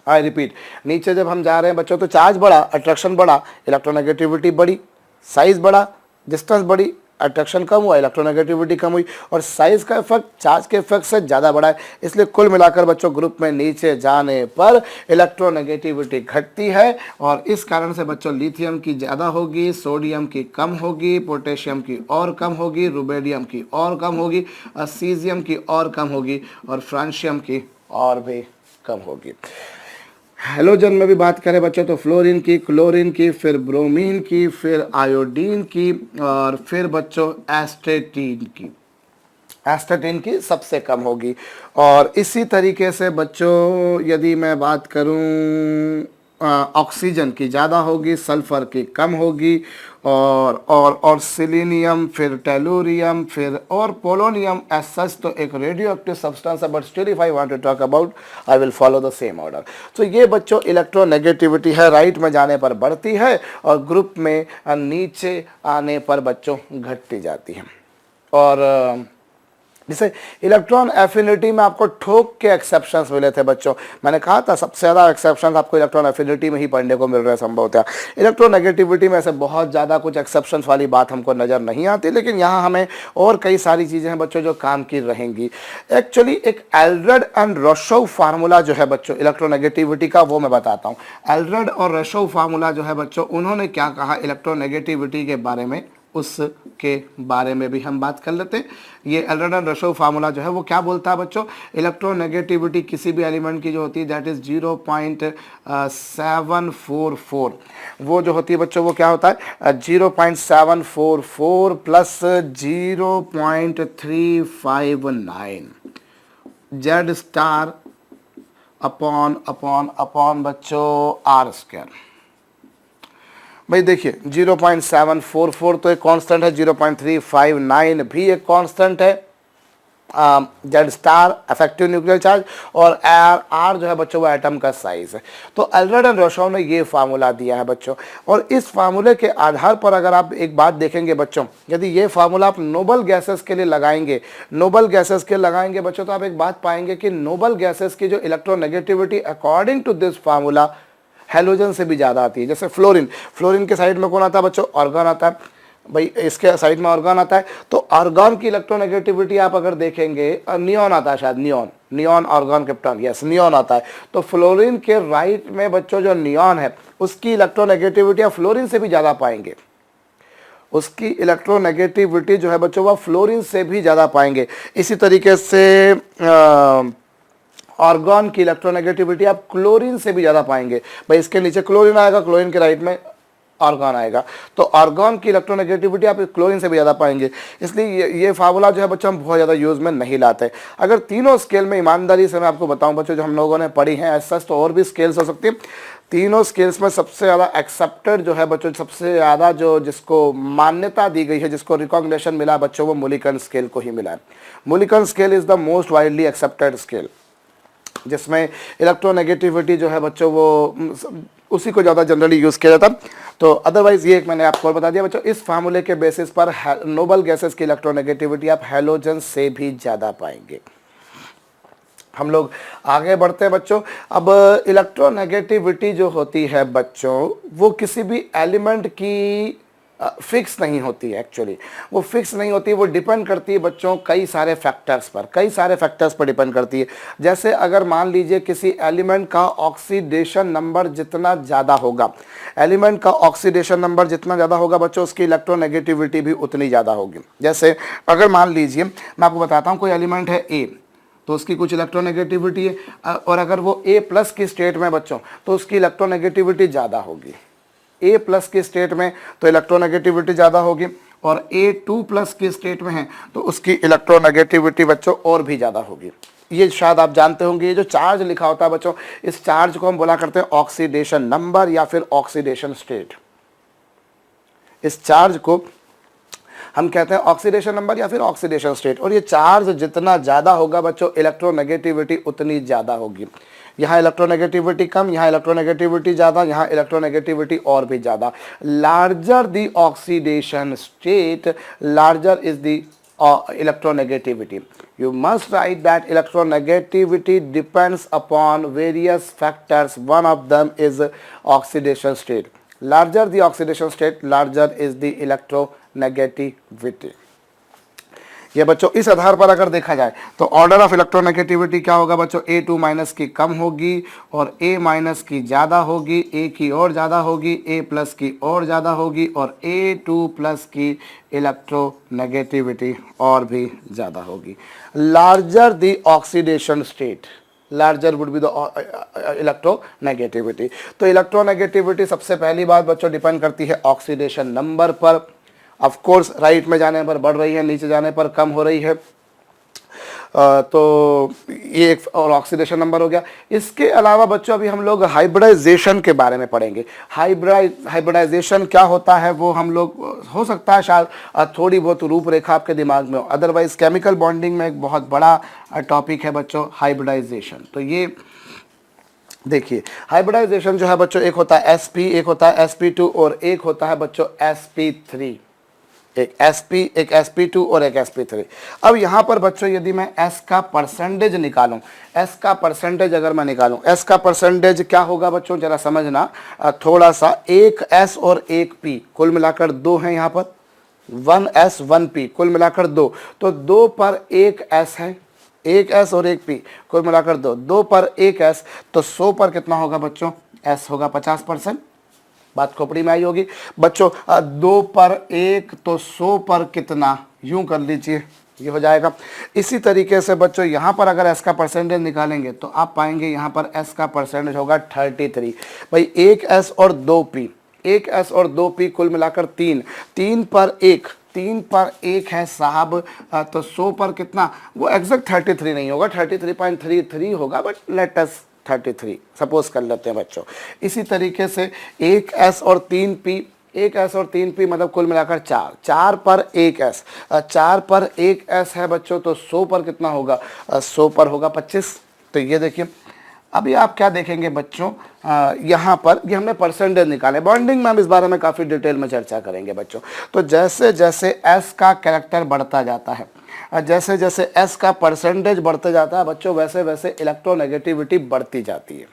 आई रिपीट, नीचे जब हम जा रहे हैं बच्चों तो चार्ज बढ़ा, अट्रैक्शन बढ़ा, इलेक्ट्रोनेगेटिविटी बढ़ी, साइज़ बढ़ा, डिस्टेंस बढ़ी, अट्रैक्शन कम हुआ, इलेक्ट्रोनेगेटिविटी कम हुई, और साइज़ का इफेक्ट चार्ज के इफेक्ट से ज़्यादा बढ़ा है। इसलिए कुल मिलाकर बच्चों ग्रुप में नीचे जाने पर इलेक्ट्रोनेगेटिविटी घटती है, और इस कारण से बच्चों लिथियम की ज़्यादा होगी, सोडियम की कम होगी, पोटेशियम की और कम होगी, रुबेडियम की और कम होगी, सीजियम की और कम होगी, और फ्रांशियम की और भी कम होगी। हैलोजन में भी बात करें बच्चों तो फ्लोरीन की, क्लोरीन की, फिर ब्रोमीन की, फिर आयोडीन की, और फिर बच्चों एस्टेटीन की। एस्टेटीन की सबसे कम होगी। और इसी तरीके से बच्चों यदि मैं बात करूं ऑक्सीजन की ज़्यादा होगी, सल्फर की कम होगी, और सिलीनियम, फिर टेलुरियम, फिर और पोलोनियम। एज सच तो एक रेडियो एक्टिव सब्सटेंस है, but still if I want to talk about I will follow the same order. तो ये बच्चों इलेक्ट्रोनेगेटिविटी है, राइट में जाने पर बढ़ती है और ग्रुप में नीचे आने पर बच्चों घटती जाती है। और जैसे इलेक्ट्रॉन एफिनिटी में आपको ठोक के एक्सेप्शंस मिले थे बच्चों, मैंने कहा था सबसे ज़्यादा एक्सेप्शंस आपको इलेक्ट्रॉन एफिनिटी में ही पढ़ने को मिल रहे हैं संभवतः। इलेक्ट्रोनेगेटिविटी में से बहुत ज़्यादा कुछ एक्सेप्शंस वाली बात हमको नज़र नहीं आती, लेकिन यहाँ हमें और कई सारी चीज़ें हैं बच्चों जो काम की रहेंगी। एक्चुअली एक एल्ड्रेड एंड रशोव फार्मूला जो है बच्चों इलेक्ट्रोनेगेटिविटी का, वो मैं बताता हूँ। एल्ड्रेड और रशोव फार्मूला जो है बच्चों, उन्होंने क्या कहा इलेक्ट्रोनेगेटिविटी के बारे में, उसके बारे में भी हम बात कर लेते हैं। ये एल्ड्रेड एंड रशोव फार्मूला जो है वो क्या बोलता है बच्चों, इलेक्ट्रोनेगेटिविटी किसी भी एलिमेंट की जो होती है दैट इज 0.744। वो जो होती है बच्चों वो क्या होता है 0.744 प्लस 0.359 जेड स्टार अपॉन बच्चों आर स्क्वायर। भाई देखिए 0.744 तो एक कांस्टेंट है, 0.359 भी एक कांस्टेंट है, Z star effective nuclear charge, और आर जो है बच्चों वो एटम का साइज है। तो एल्ड्रेड एंड रोशोव ने ये फार्मूला दिया है बच्चों, और इस फार्मूले के आधार पर अगर आप एक बात देखेंगे बच्चों, यदि ये फार्मूला आप नोबल गैसेस के लिए लगाएंगे, नोबल गैसेस के लगाएंगे बच्चों, तो आप एक बात पाएंगे कि नोबल गैसेस की जो electronegativity according to this formula halogen से भी ज़्यादा आती है। जैसे फ्लोरीन, फ्लोरीन के साइड में कौन आता है बच्चों? ऑर्गन आता है भाई, इसके साइड में ऑर्गन आता है, तो ऑर्गन की इलेक्ट्रोनेगेटिविटी आप अगर देखेंगे, नियॉन आता है शायद, neon organ krypton, yes neon आता है। तो फ्लोरीन के राइट में बच्चों जो नियॉन है उसकी इलेक्ट्रोनेगेटिविटी आप फ्लोरीन से भी ज़्यादा पाएंगे, उसकी इलेक्ट्रोनेगेटिविटी जो है बच्चों वह फ्लोरीन से भी ज़्यादा पाएंगे। इसी तरीके से ऑर्गन की इलेक्ट्रोनेगेटिविटी आप क्लोरीन से भी ज़्यादा पाएंगे। भाई इसके नीचे क्लोरीन आएगा, क्लोरीन के राइट में ऑर्गन आएगा, तो ऑर्गन की इलेक्ट्रोनेगेटिविटी आप क्लोरीन से भी ज़्यादा पाएंगे। इसलिए ये फार्मूला जो है बच्चों हम बहुत ज़्यादा यूज़ में नहीं लाते। अगर तीनों स्केल में ईमानदारी से मैं आपको बताऊं बच्चों, जो हम लोगों ने पढ़ी हैं ऐसा तो और भी स्केल्स हो सकती है, तीनों स्केल्स में सबसे ज़्यादा एक्सेप्टेड जो है बच्चों, सबसे ज़्यादा जो जिसको मान्यता दी गई है, जिसको रिकॉग्निशन मिला बच्चों, वो मुलिकन स्केल को ही मिला है। Mulliken scale is the most widely accepted scale, जिसमें इलेक्ट्रोनेगेटिविटी जो है बच्चों वो उसी को ज़्यादा जनरली यूज़ किया जाता। तो अदरवाइज़ ये एक मैंने आपको और बता दिया बच्चों, इस फार्मूले के बेसिस पर नोबल गैसेस की इलेक्ट्रोनेगेटिविटी आप हेलोजन से भी ज़्यादा पाएंगे। हम लोग आगे बढ़ते हैं बच्चों। अब इलेक्ट्रोनेगेटिविटी जो होती है बच्चों, वो किसी भी एलिमेंट की फिक्स नहीं होती है, एक्चुअली वो फिक्स नहीं होती, वो डिपेंड करती है बच्चों कई सारे फैक्टर्स पर, कई सारे फैक्टर्स पर डिपेंड करती है। जैसे अगर मान लीजिए किसी एलिमेंट का ऑक्सीडेशन नंबर जितना ज़्यादा होगा, एलिमेंट का ऑक्सीडेशन नंबर जितना ज़्यादा होगा बच्चों, उसकी इलेक्ट्रोनेगेटिविटी भी उतनी ज़्यादा होगी। जैसे अगर मान लीजिए मैं आपको बताता हूँ, कोई एलिमेंट है ए, तो उसकी कुछ इलेक्ट्रोनेगेटिविटी है, और अगर वो ए प्लस की स्टेट में बच्चों, तो उसकी इलेक्ट्रोनेगेटिविटी ज़्यादा होगी। ए प्लस की स्टेट में तो इलेक्ट्रोनेगेटिविटी ज़्यादा होगी, और ए टू प्लस की स्टेट में है तो उसकी इलेक्ट्रोनेगेटिविटी बच्चों और भी ज़्यादा होगी। ये शायद आप जानते होंगे, ये जो चार्ज लिखा होता है बच्चों, इस चार्ज को हम बोला करते हैं ऑक्सीडेशन नंबर या फिर ऑक्सीडेशन स्टेट। इस चार्ज को हम कहते हैं ऑक्सीडेशन नंबर या फिर ऑक्सीडेशन स्टेट। और ये चार्ज जितना ज़्यादा होगा बच्चों, इलेक्ट्रोनेगेटिविटी उतनी ज़्यादा होगी। यहाँ इलेक्ट्रोनेगेटिविटी कम, यहाँ इलेक्ट्रोनेगेटिविटी ज़्यादा, यहाँ इलेक्ट्रोनेगेटिविटी और भी ज़्यादा। Larger the oxidation state, larger is the electronegativity. You must write that electronegativity depends upon various factors. One of them is oxidation state. Larger the oxidation state, larger is the electronegativity. ये बच्चों इस आधार पर अगर देखा जाए तो order of electronegativity क्या होगा बच्चों, A2 माइनस की कम होगी और A माइनस की ज़्यादा होगी, A की और ज़्यादा होगी, A प्लस की और ज़्यादा होगी, और A2 प्लस की इलेक्ट्रोनेगेटिविटी और भी ज़्यादा होगी। Larger the oxidation state, larger would be the electronegativity. तो इलेक्ट्रोनेगेटिविटी सबसे पहली बात बच्चों डिपेंड करती है ऑक्सीडेशन नंबर पर। ऑफ कोर्स राइट में जाने पर बढ़ रही है, नीचे जाने पर कम हो रही है, तो ये एक और ऑक्सीडेशन नंबर हो गया। इसके अलावा बच्चों अभी हम लोग हाइब्रिडाइजेशन के बारे में पढ़ेंगे। हाइब्रिडाइजेशन क्या होता है वो हम लोग, हो सकता है शायद थोड़ी बहुत रूपरेखा आपके दिमाग में हो, अदरवाइज केमिकल बॉन्डिंग में एक बहुत बड़ा टॉपिक है बच्चों हाइब्रिडाइजेशन। तो ये देखिए हाइब्रिडाइजेशन जो है बच्चों, एक होता है sp, एक होता है sp2 और एक होता है बच्चों sp3। एक sp, एक sp2 और एक sp3। अब यहाँ पर बच्चों यदि मैं s का परसेंटेज निकालूं, s का परसेंटेज अगर मैं निकालूं, s का परसेंटेज क्या होगा बच्चों जरा समझना थोड़ा सा। एक s और एक p, कुल मिलाकर 2 हैं यहाँ पर, 1s 1p, कुल मिलाकर 2, तो 2 पर एक s है, एक s और एक p, कुल मिलाकर 2, 2 पर एक s, तो 100 पर कितना होगा बच्चों, s होगा 50%। बात खोपड़ी में आई होगी बच्चों। 2 पर 1 तो 100 पर कितना, यूं कर लीजिए ये हो जाएगा। इसी तरीके से बच्चों यहाँ पर अगर s का परसेंटेज निकालेंगे तो आप पाएंगे यहाँ पर s का परसेंटेज होगा 33। भाई एक s और 2p, एक s और 2p कुल मिलाकर 3, 3 पर 1, 3 पर 1 है साहब, तो 100 पर कितना, वो एग्जैक्ट 33 नहीं होगा, 33.33 होगा, बट लेट अस 33 सपोज कर लेते हैं बच्चों। इसी तरीके से एक s और 3p एक एस और 3 पी मतलब कुल मिलाकर 4, 4 पर एक एस, 4 पर एक एस है बच्चों, तो 100 पर कितना होगा, 100 पर होगा 25। तो ये देखिए अभी आप क्या देखेंगे बच्चों, यहाँ पर ये हमने परसेंटेज निकाले, बॉन्डिंग में हम इस बारे में काफ़ी डिटेल में चर्चा करेंगे बच्चों। तो जैसे जैसे एस का कैरेक्टर बढ़ता जाता है, जैसे जैसे एस का परसेंटेज बढ़ता जाता है बच्चों, वैसे वैसे इलेक्ट्रोनेगेटिविटी बढ़ती जाती है।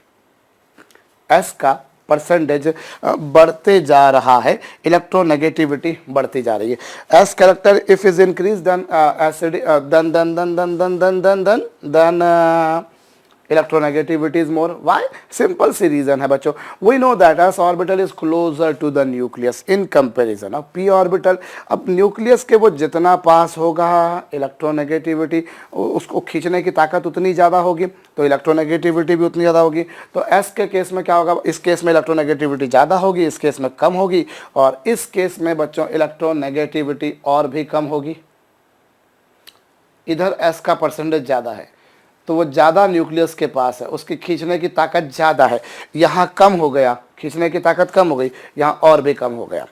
एस का परसेंटेज बढ़ते जा रहा है, इलेक्ट्रोनेगेटिविटी बढ़ती जा रही है। S character if is increase then acid then electronegativity is more. Why? Simple सी reason है बच्चों, we know that s orbital is closer to the nucleus in comparison of p orbital। अब न्यूक्लियस के वो जितना पास होगा इलेक्ट्रोनेगेटिविटी, उसको खींचने की ताकत उतनी ज़्यादा होगी, तो इलेक्ट्रोनेगेटिविटी भी उतनी ज़्यादा होगी। तो s के केस में क्या होगा, इस केस में इलेक्ट्रोनेगेटिविटी ज़्यादा होगी, इस केस में कम होगी, और इस केस में बच्चों इलेक्ट्रोनेगेटिविटी और भी कम होगी। इधर s का परसेंटेज ज़्यादा है तो वो ज़्यादा न्यूक्लियस के पास है, उसकी खींचने की ताकत ज़्यादा है, यहाँ कम हो गया, खींचने की ताकत कम हो गई, यहाँ और भी कम हो गया।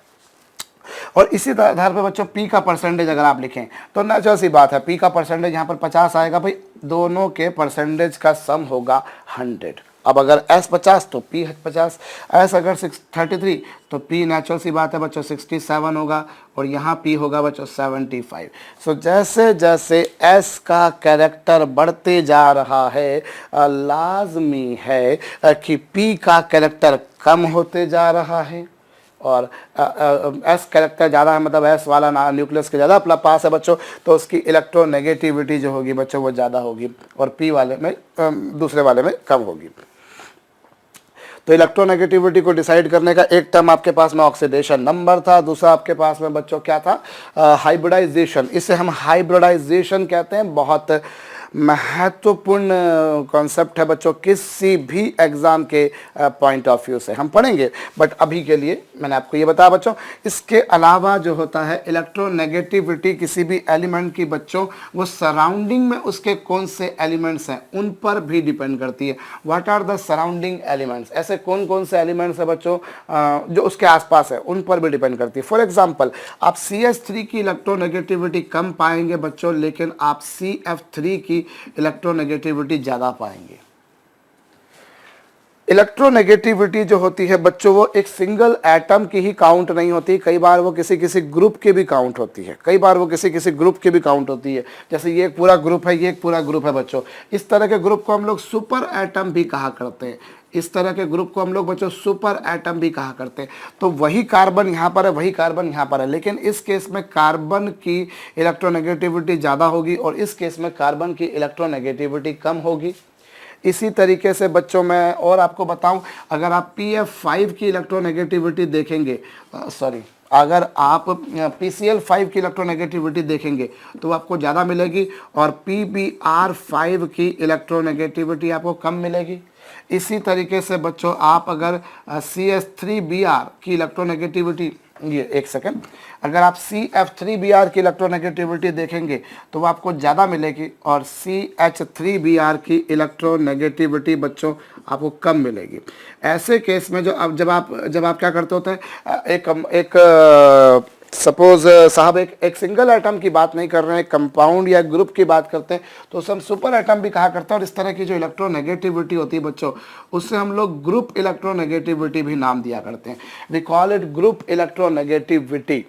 और इसी आधार पर बच्चों p का परसेंटेज अगर आप लिखें तो नेचुरल सी बात है, p का परसेंटेज यहाँ पर 50 आएगा भाई, दोनों के परसेंटेज का सम होगा 100। अब अगर s 50 तो p 50, s अगर 33 तो p नेचुरल सी बात है बच्चों 67 होगा, और यहाँ p होगा बच्चों 75। सो जैसे जैसे s का कैरेक्टर बढ़ते जा रहा है, लाजमी है कि p का कैरेक्टर कम होते जा रहा है, और एस कैरेक्टर ज़्यादा है मतलब एस वाला ना न्यूक्लियस के ज़्यादा अपना पास है बच्चों, तो उसकी इलेक्ट्रोनेगेटिविटी जो होगी बच्चों वो ज़्यादा होगी, और पी वाले में दूसरे वाले में कम होगी। तो इलेक्ट्रोनेगेटिविटी को डिसाइड करने का एक टर्म आपके पास में ऑक्सीडेशन नंबर था, दूसरा आपके पास में बच्चों क्या था, हाइब्रिडाइजेशन। इसे हम हाइब्रिडाइजेशन कहते हैं, बहुत महत्वपूर्ण कॉन्सेप्ट है बच्चों, किसी भी एग्ज़ाम के पॉइंट ऑफ व्यू से हम पढ़ेंगे, बट अभी के लिए मैंने आपको ये बताया बच्चों। इसके अलावा जो होता है इलेक्ट्रोनेगेटिविटी किसी भी एलिमेंट की बच्चों, वो सराउंडिंग में उसके कौन से एलिमेंट्स हैं उन पर भी डिपेंड करती है। What are the surrounding elements, ऐसे कौन कौन से एलिमेंट्स हैं बच्चों जो उसके आसपास है, उन पर भी डिपेंड करती है। फॉर एग्जाम्पल आप CH3 की इलेक्ट्रोनेगेटिविटी कम पाएंगे बच्चों, लेकिन आप CF3 की इलेक्ट्रोनेगेटिविटी ज्यादा पाएंगे। इलेक्ट्रोनेगेटिविटी जो होती है बच्चों वो एक सिंगल एटम की ही काउंट नहीं होती, कई बार वो किसी किसी ग्रुप की भी काउंट होती है, कई बार वो किसी किसी ग्रुप की भी काउंट होती है। जैसे ये एक पूरा ग्रुप है, ये एक पूरा ग्रुप है बच्चों, इस तरह के ग्रुप को हम लोग सुपर एटम भी कहा करते हैं, इस तरह के ग्रुप को हम लोग बच्चों सुपर एटम भी कहा करते हैं। तो वही कार्बन यहाँ पर है, वही कार्बन यहाँ पर है, लेकिन इस केस में कार्बन की इलेक्ट्रोनेगेटिविटी ज़्यादा होगी और इस केस में कार्बन की इलेक्ट्रोनेगेटिविटी कम होगी। इसी तरीके से बच्चों मैं और आपको बताऊं, अगर आप PF5 की इलेक्ट्रोनेगेटिविटी देखेंगे, अगर आप PCl5 की इलेक्ट्रोनेगेटिविटी देखेंगे तो आपको ज़्यादा मिलेगी, और PbR5 की इलेक्ट्रोनेगेटिविटी आपको कम मिलेगी। इसी तरीके से बच्चों आप अगर CH3Br की इलेक्ट्रोनेगेटिविटी, ये एक सेकेंड, अगर आप CF3Br की इलेक्ट्रोनेगेटिविटी देखेंगे तो वो आपको ज़्यादा मिलेगी, और CH3Br की इलेक्ट्रोनेगेटिविटी बच्चों आपको कम मिलेगी। ऐसे केस में जो अब जब आप क्या करते होते हैं, एक सपोज साहब एक सिंगल एटम की बात नहीं कर रहे हैं, कंपाउंड या ग्रुप की बात करते हैं, तो उसे हम सुपर एटम भी कहा करते हैं। और इस तरह की जो इलेक्ट्रोनेगेटिविटी होती है बच्चों, उससे हम लोग ग्रुप इलेक्ट्रोनेगेटिविटी भी नाम दिया करते हैं। We call it group electronegativity,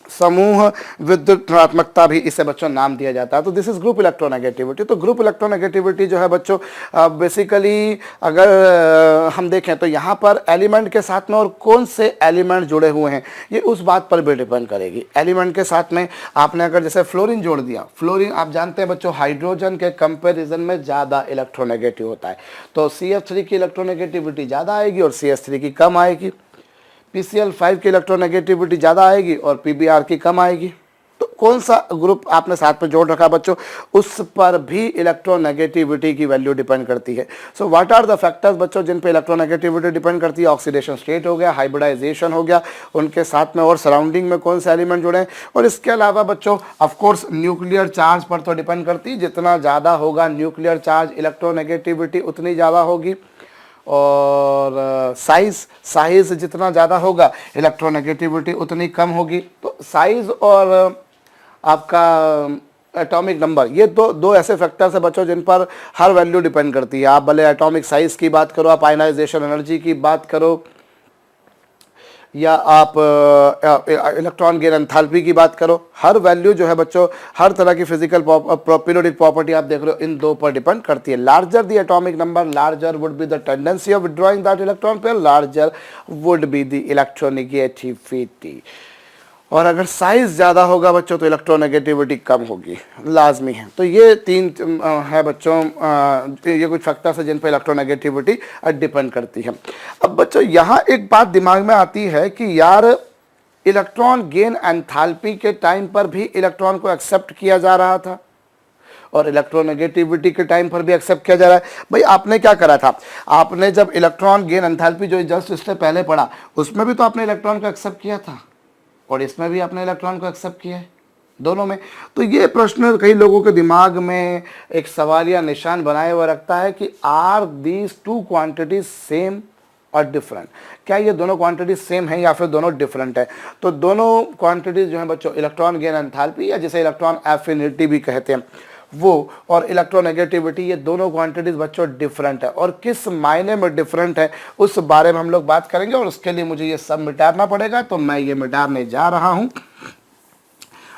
समूह विद्युत ऋणात्मकता भी इसे बच्चों नाम दिया जाता है। तो दिस इज ग्रुप इलेक्ट्रोनेगेटिविटी। तो ग्रुप इलेक्ट्रोनेगेटिविटी जो है बच्चों बेसिकली अगर हम देखें तो यहाँ पर एलिमेंट के साथ में और कौन से एलिमेंट जुड़े हुए हैं ये उस बात पर भी डिपेंड करेगी। एलिमेंट के साथ में आपने अगर जैसे फ्लोरीन जोड़ दिया, फ्लोरीन आप जानते हैं बच्चों हाइड्रोजन के कंपेरिजन में ज़्यादा इलेक्ट्रोनेगेटिव होता है, तो CF3 की इलेक्ट्रोनेगेटिविटी ज़्यादा आएगी और CH3 की कम आएगी। PCl5 की इलेक्ट्रोनेगेटिविटी ज़्यादा आएगी और PbR की कम आएगी। तो कौन सा ग्रुप आपने साथ में जोड़ रखा बच्चों, उस पर भी इलेक्ट्रोनेगेटिविटी की वैल्यू डिपेंड करती है। So what are the factors बच्चों जिन पे इलेक्ट्रोनेगेटिविटी डिपेंड करती है? ऑक्सीडेशन स्टेट हो गया, हाइब्रिडाइजेशन हो गया, उनके साथ में और सराउंडिंग में कौन से एलिमेंट जुड़े हैं, और इसके अलावा बच्चों ऑफकोर्स न्यूक्लियर चार्ज पर तो डिपेंड करती है, जितना ज़्यादा होगा न्यूक्लियर चार्ज इलेक्ट्रोनेगेटिविटी उतनी ज़्यादा होगी। और साइज जितना ज़्यादा होगा इलेक्ट्रोनेगेटिविटी उतनी कम होगी। तो साइज और आपका एटॉमिक नंबर, ये दो ऐसे फैक्टर्स है बच्चों जिन पर हर वैल्यू डिपेंड करती है। आप भले एटॉमिक साइज की बात करो, आप आयनाइजेशन एनर्जी की बात करो, या आप इलेक्ट्रॉन गेन एंथैल्पी की बात करो, हर वैल्यू जो है बच्चों, हर तरह की फिजिकल पीरियोडिक प्रॉपर्टी आप देख रहे हो, इन दो पर डिपेंड करती है। Larger the atomic number, larger would be the tendency of withdrawing that electron pair, larger would be the electronegativity. और अगर साइज ज़्यादा होगा बच्चों तो इलेक्ट्रोनेगेटिविटी कम होगी, लाजमी है। तो ये तीन है बच्चों, ये कुछ फैक्टर्स है जिन पर इलेक्ट्रोनेगेटिविटी डिपेंड करती है। अब बच्चों यहाँ एक बात दिमाग में आती है कि यार इलेक्ट्रॉन गेन एंथैल्पी के टाइम पर भी इलेक्ट्रॉन को एक्सेप्ट किया जा रहा था और इलेक्ट्रोनेगेटिविटी के टाइम पर भी एक्सेप्ट किया जा रहा है। भाई आपने क्या करा था, आपने जब इलेक्ट्रॉन गेन एंथैल्पी जो जस्ट इससे पहले पढ़ा उसमें भी तो आपने इलेक्ट्रॉन को एक्सेप्ट किया था और इसमें भी आपने इलेक्ट्रॉन को एक्सेप्ट किया है, दोनों में। तो ये प्रश्न कई लोगों के दिमाग में एक सवालिया निशान बनाए हुए रखता है कि are these two quantities same और डिफरेंट, क्या ये दोनों क्वांटिटीज सेम है या फिर दोनों डिफरेंट है। तो दोनों क्वांटिटीज जो है बच्चों, इलेक्ट्रॉन गेन एंथैल्पी या जिसे इलेक्ट्रॉन एफिनिटी भी कहते हैं वो, और इलेक्ट्रोनेगेटिविटी, ये दोनों क्वांटिटीज बच्चों डिफरेंट है। और किस मायने में डिफरेंट है उस बारे में हम लोग बात करेंगे, और उसके लिए मुझे ये सब मिटाना पड़ेगा, तो मैं ये मिटाने जा रहा हूं।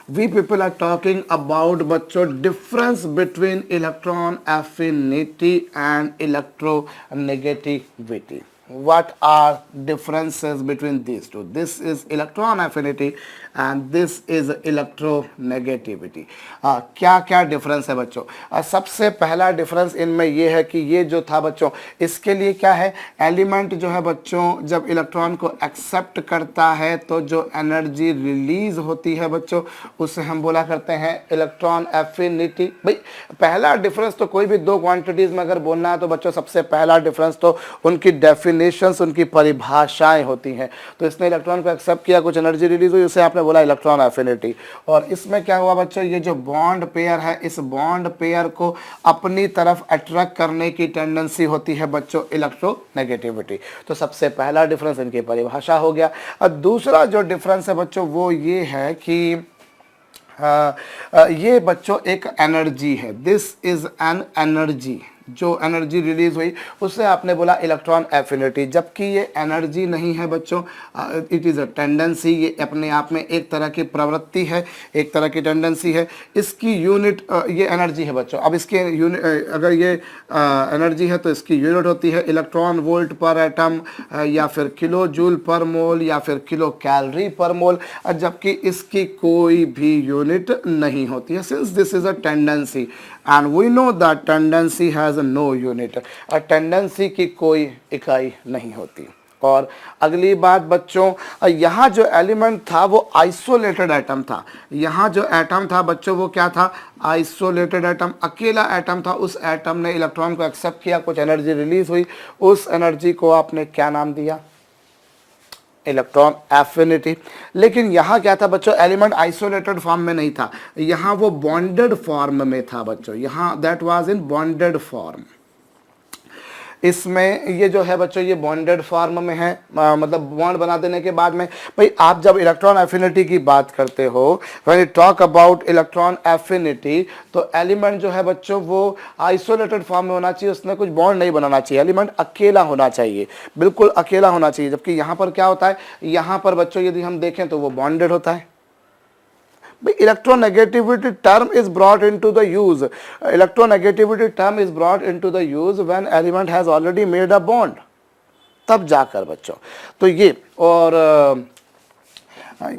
We people are talking about बच्चों difference between electron affinity and electronegativity. What are differences between these two? This is electron affinity and this is electronegativity. क्या क्या डिफरेंस है बच्चों? सबसे पहला डिफरेंस इनमें ये है कि ये जो था बच्चों, इसके लिए क्या है, एलिमेंट जो है बच्चों जब इलेक्ट्रॉन को एक्सेप्ट करता है तो जो एनर्जी रिलीज होती है बच्चों उसे हम बोला करते हैं इलेक्ट्रॉन एफिनिटी। भाई पहला डिफरेंस तो कोई भी दो क्वांटिटीज में अगर बोलना है तो बच्चों सबसे पहला डिफरेंस तो उनकी डेफिनेशंस, उनकी परिभाषाएं होती हैं। तो इसने इलेक्ट्रॉन को एक्सेप्ट किया, कुछ एनर्जी रिलीज हुई, उसे आपने बोला इलेक्ट्रॉन एफिनिटी। और इसमें क्या हुआ बच्चों, ये जो बॉन्ड पेयर है, इस बॉन्ड पेयर को अपनी तरफ अट्रैक्ट करने की टेंडेंसी होती है बच्चों इलेक्ट्रोनेगेटिविटी। तो सबसे पहला डिफरेंस इनकी परिभाषा हो गया। और दूसरा जो डिफरेंस है बच्चों वो ये है कि ये बच्चों एक एनर्जी है, दिस इज एन एनर्जी। जो एनर्जी रिलीज हुई उससे आपने बोला इलेक्ट्रॉन एफिनिटी, जबकि ये एनर्जी नहीं है बच्चों, इट इज़ अ टेंडेंसी। ये अपने आप में एक तरह की प्रवृत्ति है, एक तरह की टेंडेंसी है। इसकी यूनिट ये एनर्जी है बच्चों। अब इसके यूनिट, अगर ये एनर्जी है तो इसकी यूनिट होती है इलेक्ट्रॉन वोल्ट पर एटम, या फिर किलो जूल पर मोल, या फिर किलो कैलोरी पर मोल, जबकि इसकी कोई भी यूनिट नहीं होती है, since this is a tendency and we know that tendency has no unit. और टेंडेंसी की कोई इकाई नहीं होती। और अगली बात बच्चों, यहाँ जो एलिमेंट था वो आइसोलेटेड एटम था। यहाँ जो एटम था बच्चों वो क्या था, आइसोलेटेड एटम, अकेला एटम था। उस एटम ने इलेक्ट्रॉन को एक्सेप्ट किया, कुछ एनर्जी रिलीज हुई, उस एनर्जी को आपने क्या नाम दिया, इलेक्ट्रॉन एफिनिटी। लेकिन यहाँ क्या था बच्चों, एलिमेंट आइसोलेटेड फॉर्म में नहीं था, यहाँ वो बॉन्डेड फॉर्म में था बच्चों। यहाँ that was in bonded form. इसमें ये जो है बच्चों ये बॉन्डेड फॉर्म में है, मतलब बॉन्ड बना देने के बाद में। भाई आप जब इलेक्ट्रॉन एफिनिटी की बात करते हो, when you talk about electron affinity, तो एलिमेंट जो है बच्चों वो आइसोलेटेड फॉर्म में होना चाहिए, उसमें कुछ बॉन्ड नहीं बनाना चाहिए, एलिमेंट अकेला होना चाहिए, बिल्कुल अकेला होना चाहिए। जबकि यहाँ पर क्या होता है, यहाँ पर बच्चों यदि हम देखें तो वो बॉन्डेड होता है। Electronegativity term is brought into the use. Electronegativity term is brought into the use when element has already made a bond. तब जाकर बच्चों तो ये, और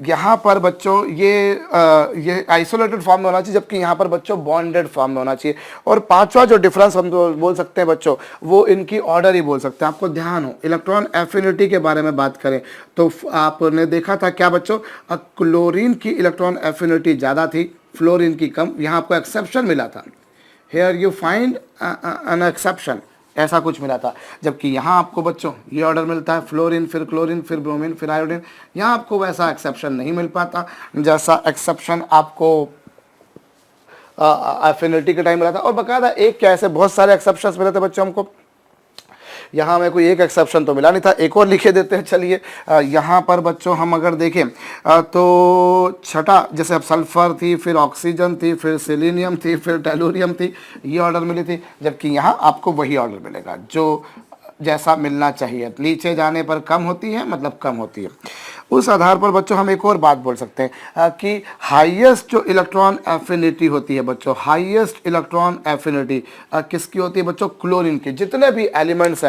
यहाँ पर बच्चों ये आइसोलेटेड फॉर्म में होना चाहिए, जबकि यहाँ पर बच्चों बॉन्डेड फॉर्म में होना चाहिए। और पांचवा जो डिफरेंस हम बोल सकते हैं बच्चों, वो इनकी ऑर्डर ही बोल सकते हैं। आपको ध्यान हो, इलेक्ट्रॉन एफिनिटी के बारे में बात करें तो आपने देखा था क्या बच्चों, क्लोरीन की इलेक्ट्रॉन एफिनिटी ज़्यादा थी, फ्लोरीन की कम। यहाँ आपको एक्सेप्शन मिला था, here you find an exception, ऐसा कुछ मिला था। जबकि यहाँ आपको बच्चों ये ऑर्डर मिलता है, फ्लोरीन फिर क्लोरीन फिर ब्रोमीन फिर आयोडीन। यहाँ आपको वैसा एक्सेप्शन नहीं मिल पाता जैसा एक्सेप्शन आपको एफिनिटी के टाइम मिला था। और बकायदा एक क्या, ऐसे बहुत सारे एक्सेप्शंस मिले थे बच्चों हमको। यहाँ हमें कोई एक एक्सेप्शन तो मिला नहीं था, एक और लिखे देते हैं। चलिए यहाँ पर बच्चों हम अगर देखें तो छठा, जैसे अब सल्फर थी, फिर ऑक्सीजन थी, फिर सेलेनियम थी, फिर टेलुरियम थी, ये ऑर्डर मिली थी, जबकि यहाँ आपको वही ऑर्डर मिलेगा जो जैसा मिलना चाहिए। नीचे जाने पर कम होती है, मतलब कम होती है। उस आधार पर बच्चों हम एक और बात बोल सकते हैं कि हाईएस्ट जो इलेक्ट्रॉन एफिनिटी होती है बच्चों, हाईएस्ट इलेक्ट्रॉन एफिनिटी किसकी होती है बच्चों? क्लोरीन की। जितने भी एलिमेंट्स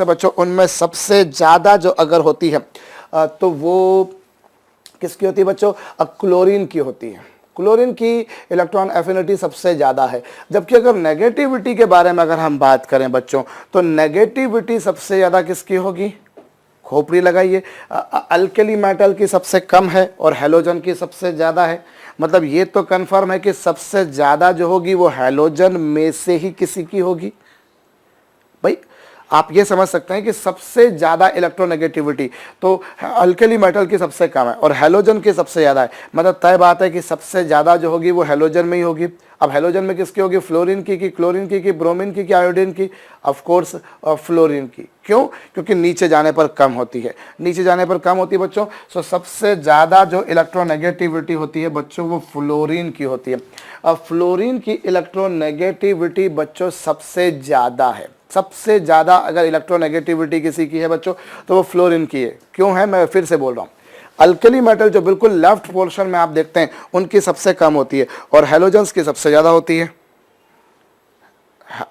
हैं बच्चों, उनमें सबसे ज़्यादा जो अगर होती है तो वो किसकी होती है बच्चों? क्लोरीन की होती है। क्लोरीन की इलेक्ट्रॉन एफिनिटी सबसे ज़्यादा है। जबकि अगर नेगेटिविटी के बारे में अगर हम बात करें बच्चों, तो नेगेटिविटी सबसे ज़्यादा किसकी होगी? खोपड़ी लगाइए। अल्कली मेटल की सबसे कम है और हैलोजन की सबसे ज़्यादा है। मतलब ये तो कंफर्म है कि सबसे ज़्यादा जो होगी वो हैलोजन में से ही किसी की होगी। भाई आप ये समझ सकते हैं कि सबसे ज़्यादा इलेक्ट्रोनेगेटिविटी तो अल्कली मेटल की सबसे कम है और हैलोजन की सबसे ज़्यादा है। मतलब तय बात है कि सबसे ज़्यादा जो होगी वो हैलोजन में ही होगी। अब हैलोजन में किसकी होगी? फ्लोरीन की, क्लोरीन की, ब्रोमीन की, आयोडीन की? ऑफ कोर्स फ्लोरीन की। क्यों? क्योंकि नीचे जाने पर कम होती है। नीचे जाने पर कम होती है बच्चों। सो सबसे ज़्यादा जो इलेक्ट्रोनेगेटिविटी होती है बच्चों वो फ्लोरीन की होती है। अब फ्लोरीन की इलेक्ट्रोनेगेटिविटी बच्चों सबसे ज़्यादा है। सबसे ज़्यादा अगर इलेक्ट्रोनेगेटिविटी किसी की है बच्चों तो वो फ्लोरीन की है। क्यों है? मैं फिर से बोल रहा हूँ, अल्कली मेटल जो बिल्कुल लेफ्ट पोर्शन में आप देखते हैं उनकी सबसे कम होती है और हैलोजन्स की सबसे ज़्यादा होती है।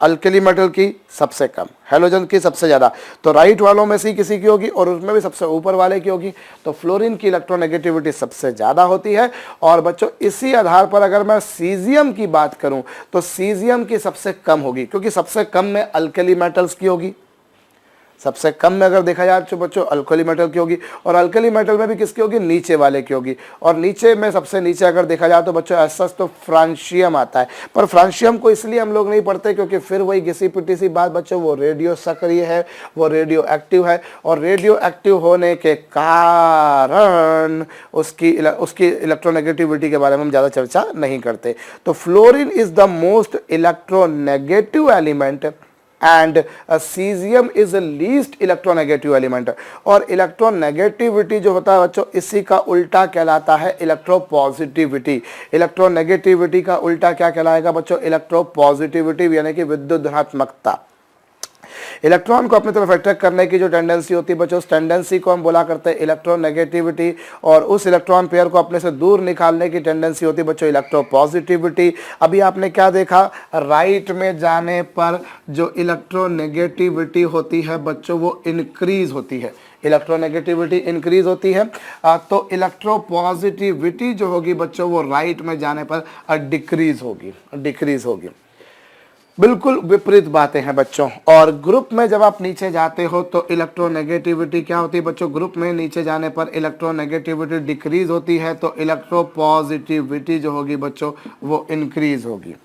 अल्कली मेटल की सबसे कम, हैलोजन की सबसे ज़्यादा। तो राइट वालों में से किसी की होगी और उसमें भी सबसे ऊपर वाले की होगी। तो फ्लोरीन की इलेक्ट्रोनेगेटिविटी सबसे ज़्यादा होती है। और बच्चों इसी आधार पर अगर मैं सीजियम की बात करूं तो सीजियम की सबसे कम होगी, क्योंकि सबसे कम में अल्कली मेटल्स की होगी। सबसे कम में अगर देखा जाए तो बच्चों अल्कली मेटल की होगी और अल्कली मेटल में भी किसकी होगी? नीचे वाले की होगी। और नीचे में सबसे नीचे अगर देखा जाए तो बच्चों ऐसा तो फ्रांशियम आता है। पर फ्रांशियम को इसलिए हम लोग नहीं पढ़ते क्योंकि फिर वही घिसी पिटी सी बात बच्चों, वो रेडियो सक्रिय है, वो रेडियो एक्टिव है और रेडियो एक्टिव होने के कारण उसकी इलेक्ट्रोनेगेटिविटी के बारे में हम ज़्यादा चर्चा नहीं करते। तो fluorine is the most electronegative element and caesium is the least electronegative element. और इलेक्ट्रोनेगेटिविटी जो होता है बच्चों इसी का उल्टा कहलाता है इलेक्ट्रोपॉजिटिविटी। इलेक्ट्रोनेगेटिविटी का उल्टा क्या कहलाएगा बच्चों? इलेक्ट्रोपॉजिटिविटी, यानी कि विद्युत धनात्मकता। इलेक्ट्रॉन को अपनी तरफ अट्रैक्ट करने की जो टेंडेंसी होती है बच्चों, उस टेंडेंसी को हम बोला करते हैं इलेक्ट्रोनेगेटिविटी। और उस इलेक्ट्रॉन पेयर को अपने से दूर निकालने की टेंडेंसी होती है बच्चों इलेक्ट्रोपॉजिटिविटी। अभी आपने क्या देखा? राइट में जाने पर जो इलेक्ट्रोनेगेटिविटी होती है बच्चों वो इंक्रीज होती है। इलेक्ट्रोनेगेटिविटी इंक्रीज होती है तो इलेक्ट्रोपॉजिटिविटी जो होगी बच्चों वो राइट में जाने पर डिक्रीज होगी। बिल्कुल विपरीत बातें हैं बच्चों। और ग्रुप में जब आप नीचे जाते हो तो इलेक्ट्रोनेगेटिविटी क्या होती है बच्चों? ग्रुप में नीचे जाने पर इलेक्ट्रोनेगेटिविटी डिक्रीज होती है तो इलेक्ट्रोपॉजिटिविटी जो होगी बच्चों वो इंक्रीज होगी।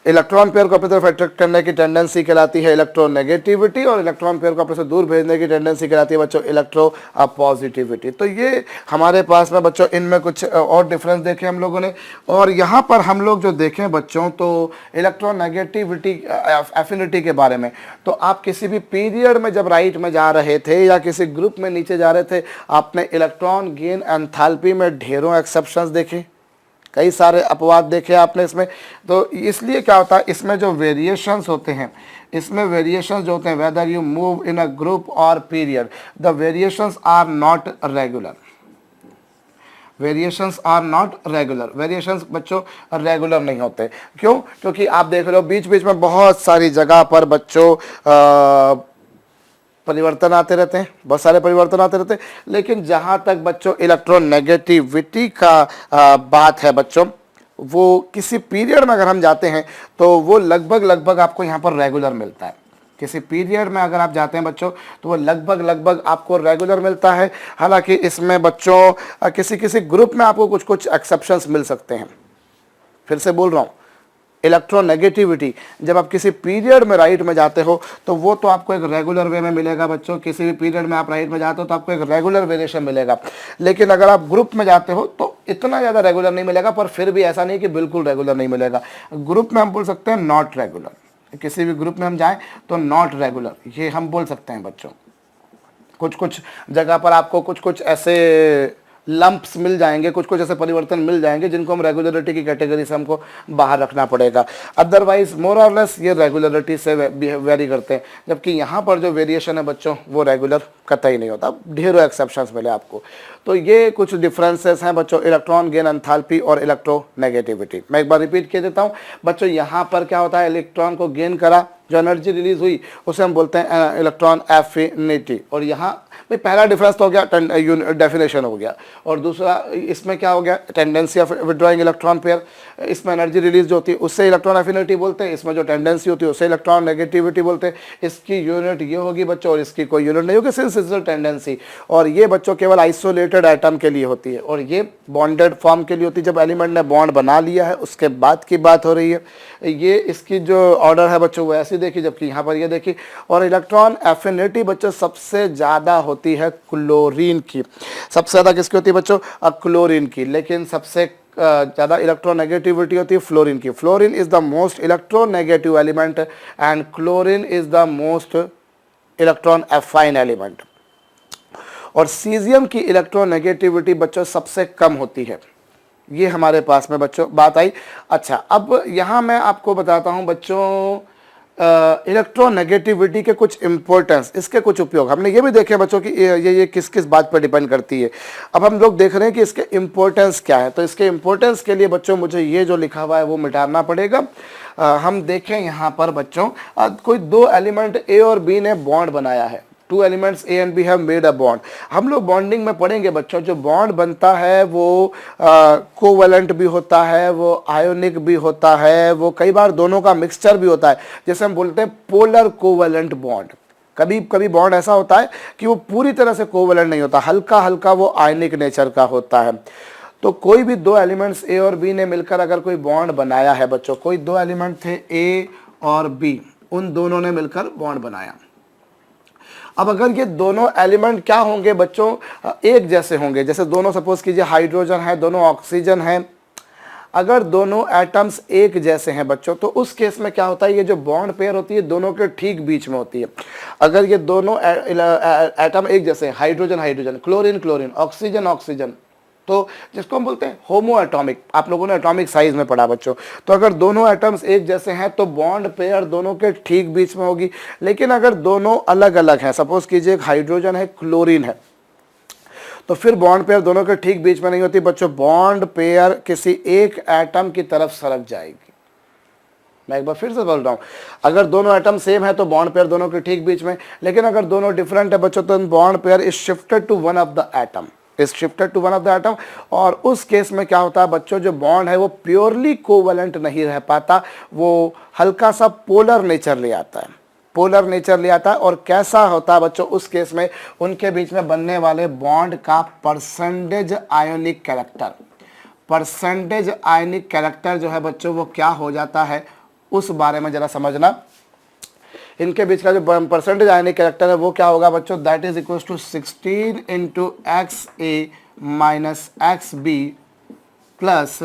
इलेक्ट्रॉन पेयर को अपनी तरफ अट्रैक्ट करने की टेंडेंसी कहलाती है इलेक्ट्रोनेगेटिविटी और इलेक्ट्रॉन पेयर को अपने से दूर भेजने की टेंडेंसी कहलाती है बच्चों इलेक्ट्रोपॉजिटिविटी। तो ये हमारे पास में बच्चों इनमें कुछ और डिफरेंस देखे हम लोगों ने। और यहाँ पर हम लोग जो देखें बच्चों तो इलेक्ट्रोनेगेटिविटी एफिनिटी के बारे में, तो आप किसी भी पीरियड में जब राइट में जा रहे थे या किसी ग्रुप में नीचे जा रहे थे, आपने इलेक्ट्रॉन गेन एंथैल्पी में ढेरों एक्सेप्शंस देखे, कई सारे अपवाद देखे आपने इसमें। तो इसलिए क्या होता है, इसमें जो वेरिएशंस होते हैं, इसमें वेरिएशंस जो होते हैं, whether you move in a group और period, the variations are not regular. Variations are not regular. Variations बच्चों रेगुलर नहीं होते। क्यों? क्योंकि आप देख रहे हो बीच बीच में बहुत सारी जगह पर बच्चों परिवर्तन आते रहते हैं, बहुत सारे परिवर्तन आते रहते हैं। लेकिन जहाँ तक बच्चों इलेक्ट्रोनेगेटिविटी का बात है बच्चों, वो किसी पीरियड में अगर हम जाते हैं तो वो लगभग आपको यहाँ पर रेगुलर मिलता है। किसी पीरियड में अगर आप जाते हैं बच्चों तो वो लगभग आपको रेगुलर मिलता है। हालांकि इसमें बच्चों किसी ग्रुप में आपको कुछ एक्सेप्शंस मिल सकते हैं। फिर से बोल रहा हूँ, इलेक्ट्रोनेगेटिविटी जब आप किसी पीरियड में राइट में जाते हो तो वो तो आपको एक रेगुलर वे में मिलेगा बच्चों। किसी भी पीरियड में आप राइट में जाते हो तो आपको एक रेगुलर वेरिएशन मिलेगा। लेकिन अगर आप ग्रुप में जाते हो तो इतना ज़्यादा रेगुलर नहीं मिलेगा, पर फिर भी ऐसा नहीं कि बिल्कुल रेगुलर नहीं मिलेगा। ग्रुप में हम बोल सकते हैं नॉट रेगुलर। किसी भी ग्रुप में हम जाएं तो नॉट रेगुलर, ये हम बोल सकते हैं बच्चों। कुछ कुछ जगह पर आपको कुछ कुछ ऐसे लंप्स मिल जाएंगे, कुछ कुछ ऐसे परिवर्तन मिल जाएंगे जिनको हम रेगुलरिटी की कैटेगरी से हमको बाहर रखना पड़ेगा। अदरवाइज मोर और लेस ये रेगुलरिटी से वेरी करते हैं, जबकि यहाँ पर जो वेरिएशन है बच्चों वो रेगुलर कतई नहीं होता, ढेरों एक्सेप्शंस मिले आपको। तो ये कुछ डिफरेंसेस हैं बच्चों, इलेक्ट्रॉन गेन एंथैल्पी और इलेक्ट्रोनेगेटिविटी। मैं एक बार रिपीट कर देता हूँ बच्चों, यहाँ पर क्या होता है, इलेक्ट्रॉन को गेन करा, जो एनर्जी रिलीज हुई उसे हम बोलते हैं इलेक्ट्रॉन एफिनिटी। और यहाँ भाई पहला डिफरेंस तो हो गया, डेफिनेशन हो गया, और दूसरा इसमें क्या हो गया, tendency of withdrawing electron pair. इसमें एनर्जी रिलीज जो होती है उससे इलेक्ट्रॉन एफिनिटी बोलते हैं, इसमें जो टेंडेंसी होती है उससे इलेक्ट्रॉन नेगेटिविटी बोलते हैं। इसकी यूनिट ये होगी बच्चों और इसकी कोई यूनिट नहीं होगी, सिंस इज टेंडेंसी। और ये बच्चों केवल आइसोलेटेड एटम के लिए होती है, और ये बॉन्डेड फॉर्म के लिए होती है। जब एलिमेंट ने बॉन्ड बना लिया है उसके बाद की बात हो रही है। ये इसकी जो ऑर्डर है बच्चों वो ऐसी देखी, जबकि यहाँ पर ये देखी। और इलेक्ट्रॉन एफिनिटी बच्चों सबसे ज़्यादा होती है क्लोरीन की। सबसे ज़्यादा किसकी होती है बच्चों, क्लोरीन की। लेकिन सबसे ज़्यादा इलेक्ट्रोनेगेटिविटी होती है फ्लोरीन की। Fluorine is the most electronegative element and chlorine is the most electron affine element. और सीजियम की इलेक्ट्रोनेगेटिविटी बच्चों सबसे कम होती है। ये हमारे पास में बच्चों बात आई। अच्छा, अब यहाँ मैं आपको बताता हूँ बच्चों इलेक्ट्रोनेगेटिविटी के कुछ इंपॉर्टेंस, इसके कुछ उपयोग। हमने ये भी देखे बच्चों कि ये किस किस बात पर डिपेंड करती है। अब हम लोग देख रहे हैं कि इसके इंपॉर्टेंस क्या है। तो इसके इंपॉर्टेंस के लिए बच्चों मुझे ये जो लिखा हुआ है वो मिटाना पड़ेगा। हम देखें यहाँ पर बच्चों, कोई दो एलिमेंट ए और बी ने बॉन्ड बनाया है। Two elements A and B have made a bond. हम लोग बॉन्डिंग में पढ़ेंगे बच्चों, जो बॉन्ड बनता है वो कोवैलेंट भी होता है, वो आयोनिक भी होता है, वो कई बार दोनों का मिक्सचर भी होता है, जैसे हम बोलते हैं पोलर कोवैलेंट बॉन्ड। कभी कभी बॉन्ड ऐसा होता है कि वो पूरी तरह से कोवैलेंट नहीं होता, हल्का हल्का वो आयनिक नेचर का होता है। तो कोई भी दो एलिमेंट्स ए और बी ने मिलकर अगर कोई बॉन्ड बनाया है बच्चों, कोई दो एलिमेंट थे ए और बी, उन दोनों ने मिलकर बॉन्ड बनाया। अब अगर ये दोनों एलिमेंट क्या होंगे बच्चों, एक जैसे होंगे, जैसे दोनों सपोज कीजिए हाइड्रोजन है, दोनों ऑक्सीजन है। अगर दोनों एटम्स एक जैसे हैं बच्चों, तो उस केस में क्या होता है, ये जो बॉन्ड पेयर होती है दोनों के ठीक बीच में होती है। अगर ये दोनों एटम एक जैसे हैं, hydrogen hydrogen, chlorine chlorine, oxygen oxygen, तो जिसको हम बोलते हैं होमो एटॉमिक, आप लोगों ने एटॉमिक साइज में पढ़ा बच्चों। तो अगर दोनों एटम्स एक जैसे हैं तो बॉन्ड पेयर दोनों के ठीक बीच में होगी। लेकिन अगर दोनों अलग अलग हैं, सपोज कीजिए हाइड्रोजन है क्लोरीन है, तो फिर बॉन्ड पेयर दोनों के ठीक बीच में नहीं होती बच्चों, बॉन्ड पेयर किसी एक एटम की तरफ सरक जाएगी। मैं एक बार फिर से बोल रहा हूं, अगर दोनों एटम सेम है तो बॉन्ड पेयर दोनों के ठीक बीच में, लेकिन अगर दोनों डिफरेंट है बच्चों तो bond pair is shifted to one of the atom, is shifted to one of the atom. और उस केस में क्या होता है बच्चों, जो बॉन्ड है वो प्योरली कोवैलेंट नहीं रह पाता, वो हल्का सा पोलर नेचर ले आता है, पोलर नेचर ले आता है। और कैसा होता है बच्चों उस केस में, उनके बीच में बनने वाले बॉन्ड का percentage ionic character, percentage ionic character जो है बच्चों वो क्या हो जाता है, उस बारे में जरा समझना। इनके बीच का जो परसेंटेज आयनिक कैरेक्टर है वो क्या होगा बच्चों, that is equal to 16 into X A minus X B plus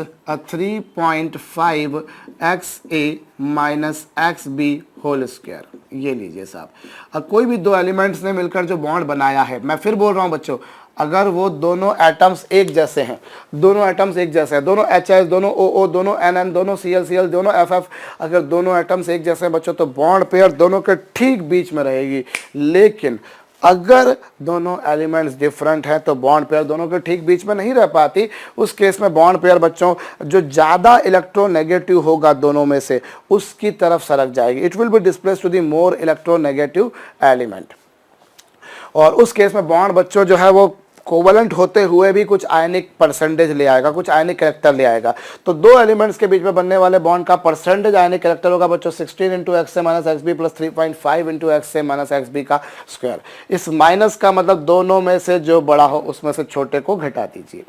3.5 X A minus X B whole square. ये लीजिए साहब, अब कोई भी दो एलिमेंट्स ने मिलकर जो बॉन्ड बनाया है, मैं फिर बोल रहा हूँ बच्चों, अगर वो दोनों एटम्स एक जैसे हैं, दोनों एटम्स एक जैसे हैं, दोनों HH, दोनों OO, दोनों NN, दोनों CL दोनों FF, अगर दोनों एटम्स एक जैसे हैं बच्चों तो बॉन्ड पेयर दोनों के ठीक बीच में रहेगी। लेकिन अगर दोनों एलिमेंट्स डिफरेंट हैं तो बॉन्ड पेयर दोनों के ठीक बीच में नहीं रह पाती। उस केस में बॉन्ड पेयर बच्चों जो ज़्यादा इलेक्ट्रोनेगेटिव होगा दोनों में से उसकी तरफ सरक जाएगी, it will be displaced to the more electronegative element. और उस केस में बॉन्ड बच्चों जो है वो कोवैलेंट होते हुए भी कुछ आयनिक परसेंटेज ले आएगा, कुछ आयनिक कैरेक्टर ले आएगा। तो दो एलिमेंट्स के बीच में बनने वाले बॉन्ड का परसेंटेज आयनिक कैरेक्टर होगा बच्चों 16 into X A minus X B plus 3.5 into X A minus X B का स्क्वायर। इस माइनस का मतलब दोनों में से जो बड़ा हो उसमें से छोटे को घटा दीजिए।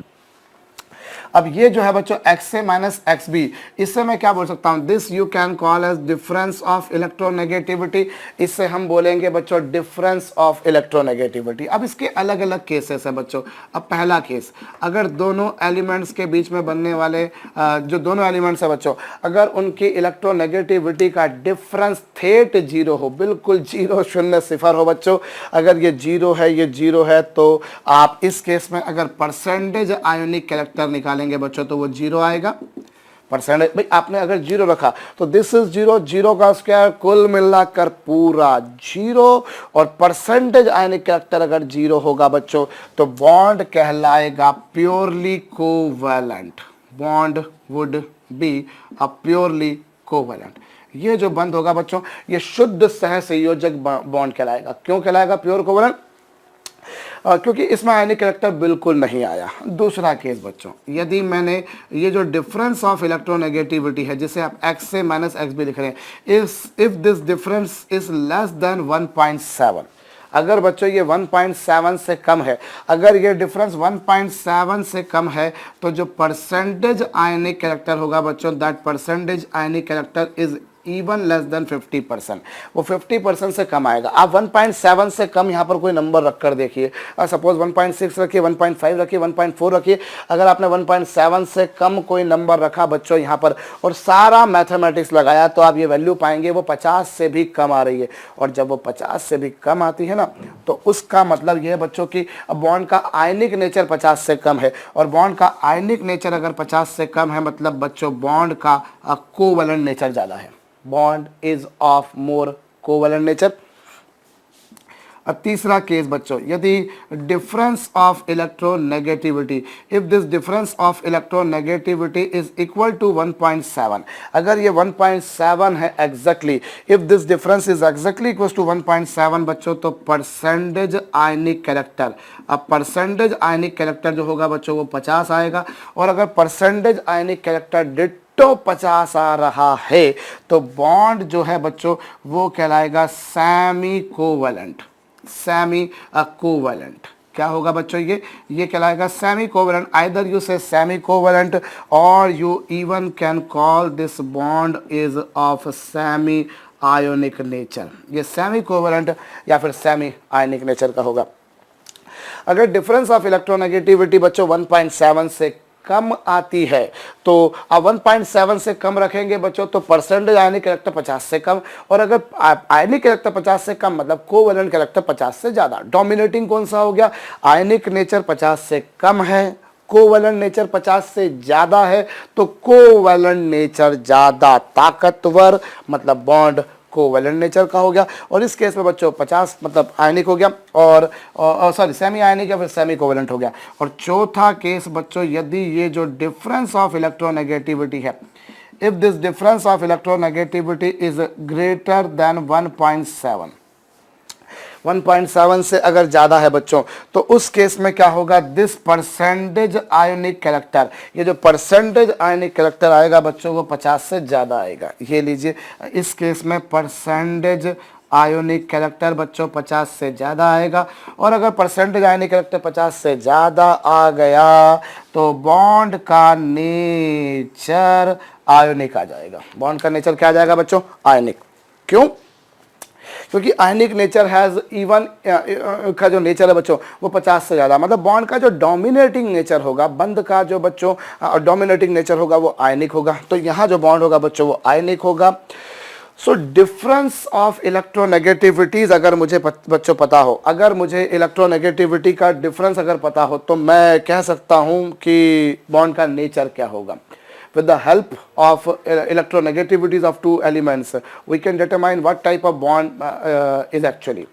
अब ये जो है बच्चों x A minus X B, इससे मैं क्या बोल सकता हूँ, this you can call age difference of electronegativity. इससे हम बोलेंगे बच्चों डिफरेंस ऑफ इलेक्ट्रोनेगेटिविटी। अब इसके अलग अलग केसेस है बच्चों। अब पहला केस, अगर दोनों एलिमेंट्स के बीच में बनने वाले जो दोनों एलिमेंट्स है बच्चों, अगर उनकी इलेक्ट्रोनेगेटिविटी का डिफरेंस थेट जीरो हो, बिल्कुल जीरो, शून्य, सिफर हो बच्चों, अगर ये जीरो है, ये जीरो है, तो आप इस केस में अगर परसेंटेज आयोनिक कैरेक्टर निकालेंगे बच्चों तो वो जीरो आएगा। परसेंटेज भाई आपने अगर जीरो रखा तो दिस इज जीरो, जीरो का स्क्वायर कुल मिलाकर पूरा जीरो, और परसेंटेज आयोनिक कैरेक्टर अगर जीरो होगा बच्चों तो बॉन्ड कहलाएगा purely covalent. Bond would be a purely covalent. ये जो बंद होगा बच्चों ये शुद्ध सहसंयोजक बॉन्ड कहलाएगा। क्यों कहलाएगा प्योर कोवैलेंट? क्योंकि इसमें आयनिक कैरेक्टर बिल्कुल नहीं आया। दूसरा केस बच्चों, यदि मैंने ये जो डिफरेंस ऑफ इलेक्ट्रोनेगेटिविटी है जिसे आप एक्स से माइनस एक्स भी लिख रहे हैं, if this difference is less than 1.7, अगर बच्चों ये 1.7 से कम है, अगर ये डिफरेंस 1.7 से कम है तो जो परसेंटेज आयनिक कैरेक्टर होगा बच्चों, that percentage ionic character is even less than 50%, वो 50% से कम आएगा। आप 1.7 से कम यहाँ पर कोई नंबर रखकर देखिए, सपोज 1.6 रखिए, 1.5 रखिए, 1.4 रखिए। अगर आपने 1.7 से कम कोई नंबर रखा बच्चों यहाँ पर और सारा मैथमेटिक्स लगाया तो आप ये वैल्यू पाएंगे वो 50 से भी कम आ रही है। और जब वो 50 से भी कम आती है ना तो उसका मतलब ये है बच्चों की बॉन्ड का आयनिक नेचर 50 से कम है, और बॉन्ड का आयनिक नेचर अगर 50 से कम है मतलब बच्चों बॉन्ड का कोवैलेंट नेचर ज़्यादा है। Bond is of more covalent nature. अब तीसरा केस बच्चों, यदि difference of electronegativity, if this difference of electronegativity is equal to 1.7, अगर ये 1.7 है exactly, if this difference is exactly equal to 1.7 बच्चों तो परसेंटेज आयनिक कैरेक्टर, अब परसेंटेज आयनिक कैरेक्टर जो होगा बच्चों वो 50 आएगा। और अगर परसेंटेज आयनिक कैरेक्टर तो 50 आ रहा है तो बॉन्ड जो है बच्चों वो कहलाएगा सेमी कोवैलेंट। सेमी कोवैलेंट क्या होगा बच्चों, ये कहलाएगा सेमी कोवैलेंट। आइदर यू से सेमी कोवैलेंट और you even can call this bond is of semi ionic nature. ये सेमी कोवैलेंट या फिर सेमी आयोनिक नेचर का होगा। अगर डिफरेंस ऑफ इलेक्ट्रोनेगेटिविटी बच्चों 1.7 से कम आती है तो आप 1.7 से कम रखेंगे बच्चों तो परसेंटेज आयनिक कैरेक्टर 50 से कम, और अगर आयनिक कैरेक्टर 50 से कम मतलब कोवैलेंट कैरेक्टर 50 से ज़्यादा। डोमिनेटिंग कौन सा हो गया, आयनिक नेचर 50 से कम है, कोवैलेंट नेचर 50 से ज़्यादा है, तो कोवैलेंट नेचर ज़्यादा ताकतवर मतलब बॉन्ड कोवैलेंट नेचर का हो गया। और इस केस में बच्चों 50 मतलब आयनिक हो गया और सॉरी सेमी आयनिक या फिर सेमी कोवैलेंट हो गया। और चौथा केस बच्चों, यदि ये जो डिफरेंस ऑफ इलेक्ट्रोनेगेटिविटी है, if this difference of electronegativity is greater than 1.7, 1.7 से अगर ज़्यादा है बच्चों तो उस केस में क्या होगा, दिस परसेंटेज आयोनिक कैरेक्टर, ये जो परसेंटेज आयोनिक कैरेक्टर आएगा बच्चों वो 50 से ज़्यादा आएगा। ये लीजिए, इस केस में परसेंटेज आयोनिक कैरेक्टर बच्चों 50 से ज़्यादा आएगा। और अगर परसेंटेज आयोनिक कैरेक्टर 50 से ज़्यादा आ गया तो बॉन्ड का नेचर आयोनिक आ जाएगा। बॉन्ड का नेचर क्या आ जाएगा बच्चों, आयोनिक। क्यों? क्योंकि आयनिक नेचर हैज़ इवन का जो नेचर है बच्चों वो 50 से ज़्यादा, मतलब बॉन्ड का जो डोमिनेटिंग नेचर होगा, बंद का जो बच्चों डोमिनेटिंग नेचर होगा वो आयनिक होगा। तो यहाँ जो बॉन्ड होगा बच्चों वो आयनिक होगा। सो डिफरेंस ऑफ इलेक्ट्रोनेगेटिविटीज़ अगर मुझे बच्चों पता हो, अगर मुझे इलेक्ट्रोनेगेटिविटी का डिफरेंस अगर पता हो तो मैं कह सकता हूँ कि बॉन्ड का नेचर क्या होगा। With the help of electronegativities of two elements, we can determine what type of bond is actually.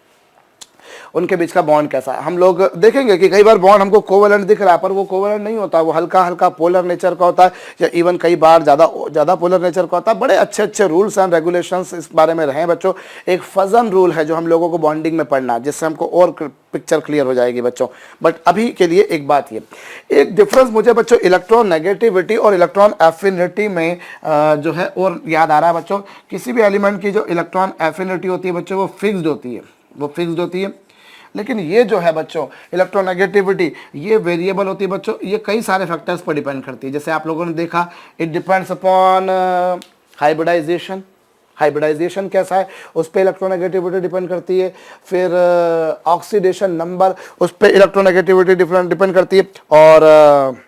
उनके बीच का बॉन्ड कैसा है। हम लोग देखेंगे कि कई बार बॉन्ड हमको कोवैलेंट दिख रहा है पर वो कोवैलेंट नहीं होता, वो हल्का हल्का पोलर नेचर का होता है, या इवन कई बार ज़्यादा पोलर नेचर का होता है। बड़े अच्छे अच्छे रूल्स एंड रेगुलेशंस इस बारे में रहे हैं बच्चों। एक फजन रूल है जो हम लोगों को बॉन्डिंग में पढ़ना है, जिससे हमको और पिक्चर क्लियर हो जाएगी बच्चों। बट अभी के लिए एक बात ये, एक डिफरेंस मुझे बच्चों इलेक्ट्रॉन नेगेटिविटी और इलेक्ट्रॉन एफिनिटी में जो है और याद आ रहा है बच्चों। किसी भी एलिमेंट की जो इलेक्ट्रॉन एफिनिटी होती है बच्चों वो फिक्स्ड होती है, वो फिक्स्ड होती है। लेकिन ये जो है बच्चों इलेक्ट्रोनेगेटिविटी, ये वेरिएबल होती है बच्चों, ये कई सारे फैक्टर्स पर डिपेंड करती है। जैसे आप लोगों ने देखा, it depends upon hybridisation, hybridisation कैसा है उस पर इलेक्ट्रोनेगेटिविटी डिपेंड करती है। फिर ऑक्सीडेशन नंबर, उस पर इलेक्ट्रोनेगेटिविटी डिपेंड करती है। और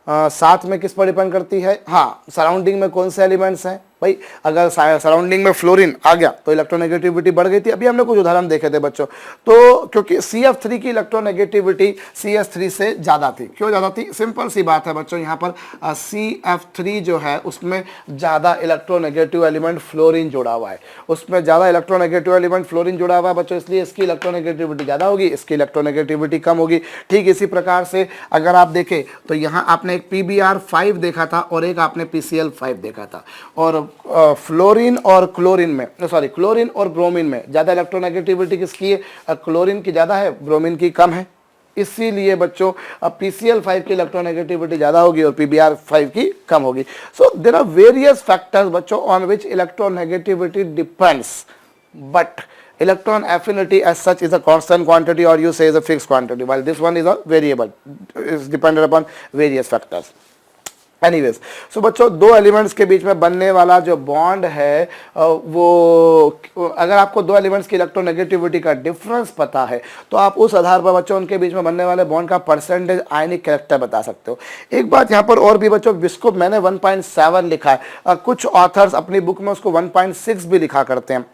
साथ में किस पर डिपेंड करती है, हाँ, सराउंडिंग में कौन से एलिमेंट्स हैं भाई। अगर सराउंडिंग में फ्लोरीन आ गया तो इलेक्ट्रोनेगेटिविटी बढ़ गई थी। अभी हमने कुछ उदाहरण देखे थे बच्चों, तो क्योंकि CF3 की इलेक्ट्रोनेगेटिविटी CS3 से ज़्यादा थी। क्यों ज़्यादा थी, सिंपल सी बात है बच्चों, यहाँ पर CF3 जो है उसमें ज़्यादा इलेक्ट्रोनेगेटिव एलिमेंट फ्लोरीन जुड़ा हुआ है, उसमें ज़्यादा इलेक्ट्रोनेगेटिव एलिमेंट फ्लोरीन जुड़ा हुआ है बच्चों, इसलिए इसकी इलेक्ट्रोनेगेटिविटी ज़्यादा होगी, इसकी इलेक्ट्रोनेगेटिविटी कम होगी। ठीक इसी प्रकार से अगर आप देखें तो यहाँ आपने एक PBr5 देखा था और एक आपने PCl5 देखा था, और फ्लोरीन और क्लोरीन में, सॉरी, क्लोरीन और ब्रोमीन में ज़्यादा इलेक्ट्रोनेगेटिविटी किसकी है, क्लोरीन की ज़्यादा है, ब्रोमीन की कम है। इसीलिए बच्चों PCl5 की इलेक्ट्रोनेगेटिविटी ज़्यादा होगी और PBr5 की कम होगी। So there are various factors बच्चों on which electronegativity depends, but electron affinity as such is a constant quantity, or you say is a fixed quantity, while this one is a variable, is dependent upon various factors. Anyways, so बच्चों दो elements के बीच में बनने वाला जो bond है वो, अगर आपको दो एलिमेंट्स की इलेक्ट्रोनेगेटिविटी का डिफरेंस पता है तो आप उस आधार पर बच्चों उनके बीच में बनने वाले बॉन्ड का परसेंटेज आयनिक कैरेक्टर बता सकते हो। एक बात यहाँ पर और भी बच्चों, जिसको मैंने 1.7 लिखा है, कुछ ऑथर्स अपनी बुक में उसको 1.6 भी लिखा करते हैं,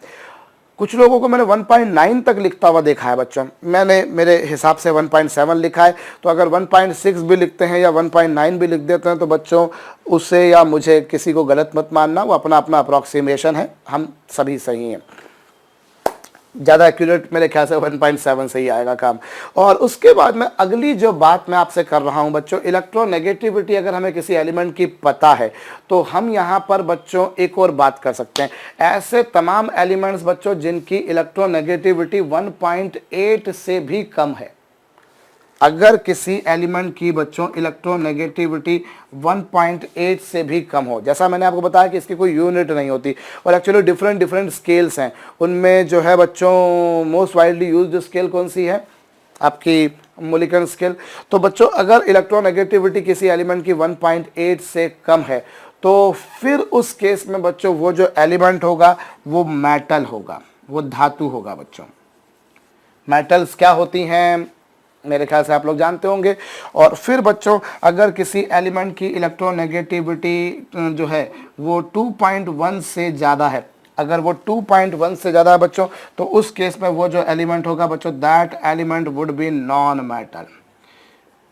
कुछ लोगों को मैंने 1.9 तक लिखता हुआ देखा है बच्चों। मैंने मेरे हिसाब से 1.7 लिखा है, तो अगर 1.6 भी लिखते हैं या 1.9 भी लिख देते हैं तो बच्चों उसे या मुझे किसी को गलत मत मानना, वो अपना अपना अप्रॉक्सीमेशन है, हम सभी सही हैं। ज़्यादा एक्यूरेट मेरे ख्याल से 1.7 से ही आएगा काम। और उसके बाद में अगली जो बात मैं आपसे कर रहा हूं बच्चों, इलेक्ट्रोनेगेटिविटी अगर हमें किसी एलिमेंट की पता है तो हम यहां पर बच्चों एक और बात कर सकते हैं। ऐसे तमाम एलिमेंट्स बच्चों जिनकी इलेक्ट्रोनेगेटिविटी 1.8 से भी कम है, अगर किसी एलिमेंट की बच्चों इलेक्ट्रोनेगेटिविटी 1.8 से भी कम हो, जैसा मैंने आपको बताया कि इसकी कोई यूनिट नहीं होती और एक्चुअली डिफरेंट स्केल्स हैं, उनमें जो है बच्चों मोस्ट वाइडली यूज्ड स्केल कौन सी है, आपकी मोलिकुलर स्केल। तो बच्चों अगर इलेक्ट्रोनेगेटिविटी किसी एलिमेंट की 1.8 से कम है तो फिर उस केस में बच्चों वो जो एलिमेंट होगा वो मेटल होगा, वो धातु होगा बच्चों। मेटल्स क्या होती हैं मेरे ख्याल से आप लोग जानते होंगे। और फिर बच्चों अगर किसी एलिमेंट की इलेक्ट्रोनेगेटिविटी जो है वो 2.1 से ज़्यादा है, अगर वो 2.1 से ज़्यादा है बच्चों, तो उस केस में वो जो एलिमेंट होगा बच्चों, that element would be non metal.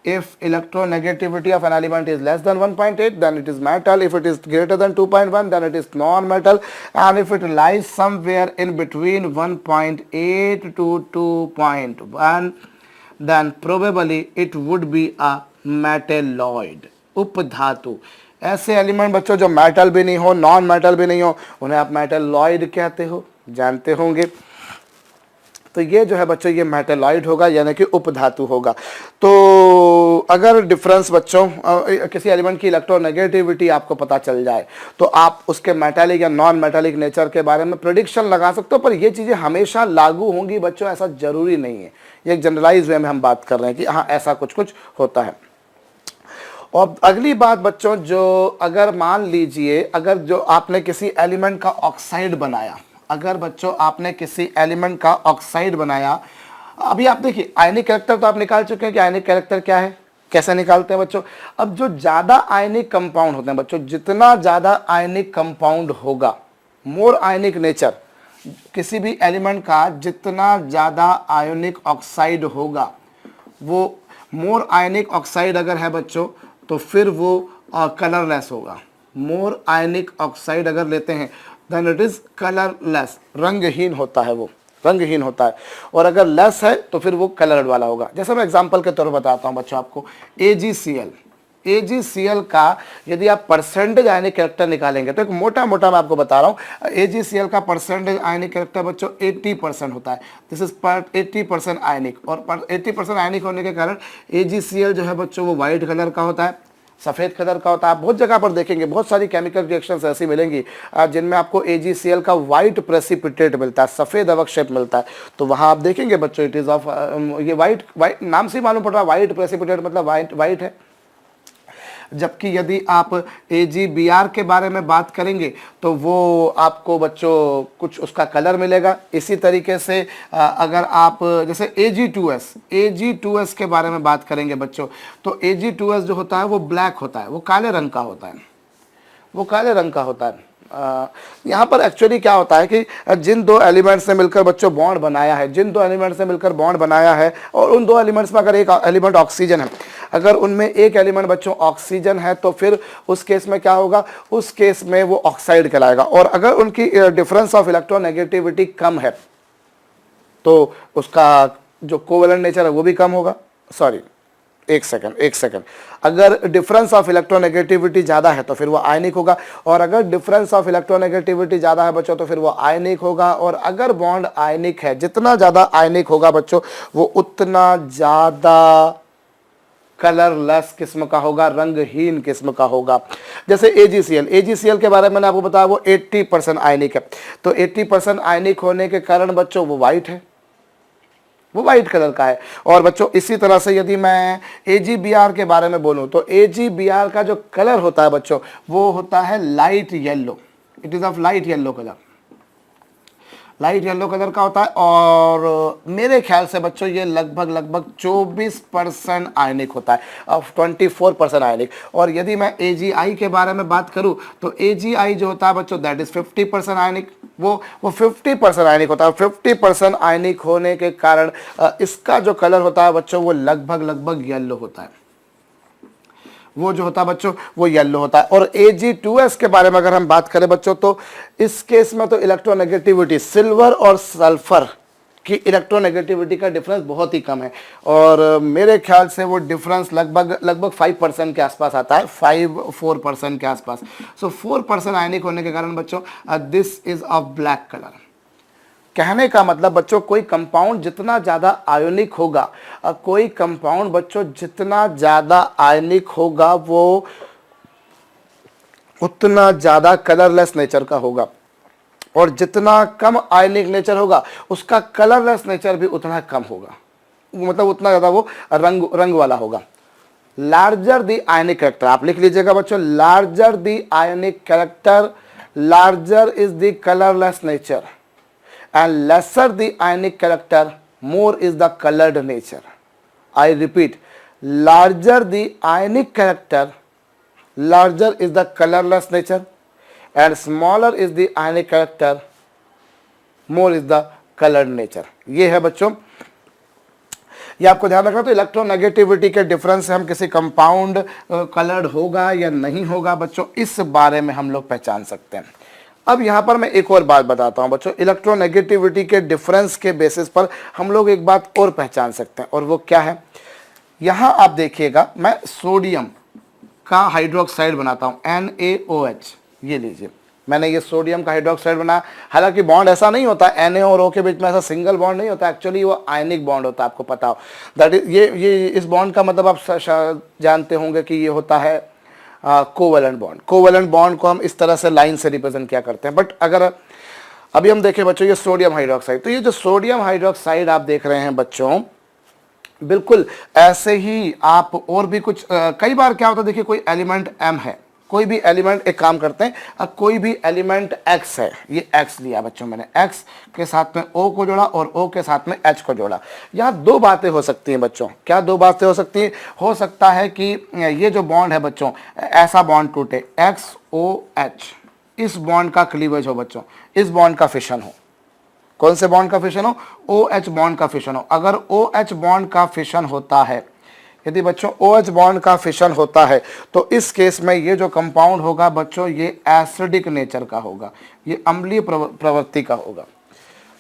If electronegativity of an element is less than 1.8, then it is metal. If it is greater than 2.1, then it is non-metal. And if it lies somewhere in between 1.8 to 2.1, then probably it would be a metalloid, उपधातु। ऐसे element बच्चों जो metal भी नहीं हो, non metal भी नहीं हो, उन्हें आप मेटलॉइड कहते हो, जानते होंगे। तो ये जो है बच्चों ये मेटलॉइड होगा, यानी कि उपधातु होगा। तो अगर डिफरेंस बच्चों किसी एलिमेंट की इलेक्ट्रोनेगेटिविटी आपको पता चल जाए तो आप उसके मेटालिक या नॉन मेटालिक नेचर के बारे में प्रेडिक्शन लगा सकते हो, पर ये चीज़ें हमेशा लागू होंगी बच्चों, ऐसा जरूरी नहीं है। ये एक जनरलाइज वे में हम बात कर रहे हैं कि हाँ ऐसा कुछ कुछ होता है। और अगली बात बच्चों, जो अगर मान लीजिए अगर जो आपने किसी एलिमेंट का ऑक्साइड बनाया, अगर बच्चों आपने किसी एलिमेंट का ऑक्साइड बनाया, अभी आप देखिए आयनिक कैरेक्टर तो आप निकाल चुके हैं कि आयनिक कैरेक्टर क्या है, कैसे निकालते हैं बच्चों। अब जो ज़्यादा आयनिक कंपाउंड होते हैं बच्चों, जितना ज़्यादा आयनिक कंपाउंड होगा, मोर आयनिक नेचर, किसी भी एलिमेंट का जितना ज़्यादा आयोनिक ऑक्साइड होगा, वो मोर आयनिक ऑक्साइड अगर है बच्चों तो फिर वो कलरलेस होगा। मोर आयनिक ऑक्साइड अगर लेते हैं देन इट इज कलरलेस, रंगहीन होता है, वो रंगहीन होता है। और अगर लेस है तो फिर वो कलर्ड वाला होगा। जैसे मैं एग्जांपल के तौर पर बताता हूँ बच्चों आपको, AgCl का यदि आप परसेंटेज आयनिक कैरेक्टर निकालेंगे तो एक मोटा मोटा मैं आपको बता रहा हूँ, AgCl का परसेंटेज आयनिक कैरेक्टर बच्चों 80% होता है। दिस इज 80% आयनिक, और 80% आयनिक होने के कारण AgCl जो है बच्चों वो वाइट कलर का होता है। सफ़ेद कलर का होता है। आप बहुत जगह पर देखेंगे, बहुत सारी केमिकल रिएक्शंस ऐसी मिलेंगी जिनमें आपको AgCl का वाइट प्रेसिपिटेट मिलता है, सफ़ेद अवक्षेप मिलता है। तो वहाँ आप देखेंगे बच्चों इट इज़ ऑफ, ये वाइट नाम से ही मालूम पड़ रहा है, वाइट प्रेसिपिटेट मतलब वाइट है। जबकि यदि आप AgBr के बारे में बात करेंगे तो वो आपको बच्चों कुछ उसका कलर मिलेगा। इसी तरीके से अगर आप जैसे Ag2S के बारे में बात करेंगे बच्चों, तो Ag2S जो होता है वो ब्लैक होता है, वो काले रंग का होता है, वो काले रंग का होता है। यहाँ पर एक्चुअली क्या होता है कि जिन दो एलिमेंट्स ने मिलकर बच्चों बॉन्ड बनाया है, जिन दो एलिमेंट्स ने मिलकर बॉन्ड बनाया है, और उन दो एलिमेंट्स में अगर एक एलिमेंट ऑक्सीजन है, अगर उनमें एक एलिमेंट बच्चों ऑक्सीजन है, तो फिर उस केस में क्या होगा, उस केस में वो ऑक्साइड कहलाएगा। और अगर उनकी डिफरेंस ऑफ इलेक्ट्रोनेगेटिविटी कम है तो उसका जो कोवेलेंट नेचर है वो भी कम होगा। सॉरी, एक सेकंड, अगर डिफरेंस ऑफ इलेक्ट्रोनेगेटिविटी ज़्यादा है तो फिर वो आयनिक होगा, और अगर डिफरेंस ऑफ इलेक्ट्रोनेगेटिविटी ज़्यादा है बच्चों तो फिर वो आयनिक होगा। और अगर बॉन्ड आयनिक है, जितना ज़्यादा आयनिक होगा बच्चों वो उतना ज़्यादा कलरलेस किस्म का होगा, रंगहीन किस्म का होगा। जैसे AgCl के बारे में मैंने आपको बताया वो 80% आयनिक है, तो 80% आयनिक होने के कारण बच्चों वो वाइट है, वो वाइट कलर का है। और बच्चों इसी तरह से यदि मैं AgBr के बारे में बोलूं तो AgBr का जो कलर होता है बच्चों वो होता है light yellow, it is of light yellow colour, light yellow colour का होता है। और मेरे ख्याल से बच्चों ये लगभग 24% आयनिक होता है, ऑफ 24% आयनिक। और यदि मैं AgI के बारे में बात करूं तो AgI जो होता है बच्चों दैट इज 50% आयनिक, वो 50% आयनिक होता है। 50% आयनिक होने के कारण इसका जो कलर होता है बच्चों वो लगभग येलो होता है, वो जो होता है बच्चों वो येलो होता है। और Ag2S के बारे में अगर हम बात करें बच्चों तो इस केस में तो इलेक्ट्रोनेगेटिविटी, सिल्वर और सल्फर की इलेक्ट्रोनेगेटिविटी का डिफरेंस बहुत ही कम है, और मेरे ख्याल से वो डिफरेंस लगभग 5% के आसपास आता है, 4% के आसपास। सो 4% आयनिक होने के कारण बच्चों this is of black colour. कहने का मतलब बच्चों कोई कंपाउंड जितना ज़्यादा आयोनिक होगा, कोई कंपाउंड बच्चों जितना ज़्यादा आयनिक होगा वो उतना ज़्यादा कलरलेस नेचर का होगा, और जितना कम आयनिक नेचर होगा उसका कलरलेस नेचर भी उतना कम होगा, मतलब उतना ज़्यादा वो रंग वाला होगा। लार्जर द आयनिक कैरेक्टर, आप लिख लीजिएगा बच्चों, larger the ionic character, larger is the colourless nature, and lesser the ionic character, more is the colored nature. I repeat, larger the ionic character, larger is the colorless nature, and smaller is the ionic character, more is the colored nature. ये है बच्चों, ये आपको ध्यान रखना। तो electronegativity के difference से हम किसी कंपाउंड कलर्ड होगा या नहीं होगा बच्चों, इस बारे में हम लोग पहचान सकते हैं। अब यहाँ पर मैं एक और बात बताता हूँ बच्चों, इलेक्ट्रोनेगेटिविटी के डिफरेंस के बेसिस पर हम लोग एक बात और पहचान सकते हैं, और वो क्या है, यहाँ आप देखिएगा मैं सोडियम का हाइड्रोक्साइड बनाता हूँ NaOH, ये लीजिए, मैंने ये सोडियम का हाइड्रोक्साइड बनाया। हालांकि बॉन्ड ऐसा नहीं होता, Na और O के बीच में ऐसा सिंगल बॉन्ड नहीं होता, एक्चुअली वो आयनिक बॉन्ड होता है, आपको पता हो। दैट इज ये इस बॉन्ड का मतलब आप जानते होंगे कि ये होता है कोवेलेंट बॉन्ड। कोवेलेंट बॉन्ड को हम इस तरह से लाइन से रिप्रेजेंट किया करते हैं। बट अगर अभी हम देखें बच्चों ये सोडियम हाइड्रोक्साइड, तो ये जो सोडियम हाइड्रोक्साइड आप देख रहे हैं बच्चों, बिल्कुल ऐसे ही आप और भी कुछ कई बार क्या होता है, देखिए कोई एलिमेंट M है, कोई भी एलिमेंट, एक काम करते हैं, कोई भी एलिमेंट X है, ये X लिया बच्चों मैंने, X के साथ में O को जोड़ा और O के साथ में H को जोड़ा। यहाँ दो बातें हो सकती हैं बच्चों, क्या दो बातें हो सकती हैं? हो सकता है कि ये जो बॉन्ड है बच्चों, ऐसा बॉन्ड टूटे XOH, इस बॉन्ड का क्लीवेज हो बच्चों, इस बॉन्ड का फिशन हो। कौन से बॉन्ड का फिशन हो? OH बॉन्ड का फिशन हो। अगर OH बॉन्ड का फिशन होता है, यदि बच्चों OH बॉन्ड का फिशन होता है, तो इस केस में ये जो कंपाउंड होगा बच्चों ये एसिडिक नेचर का होगा, ये अम्लीय प्रवृत्ति का होगा।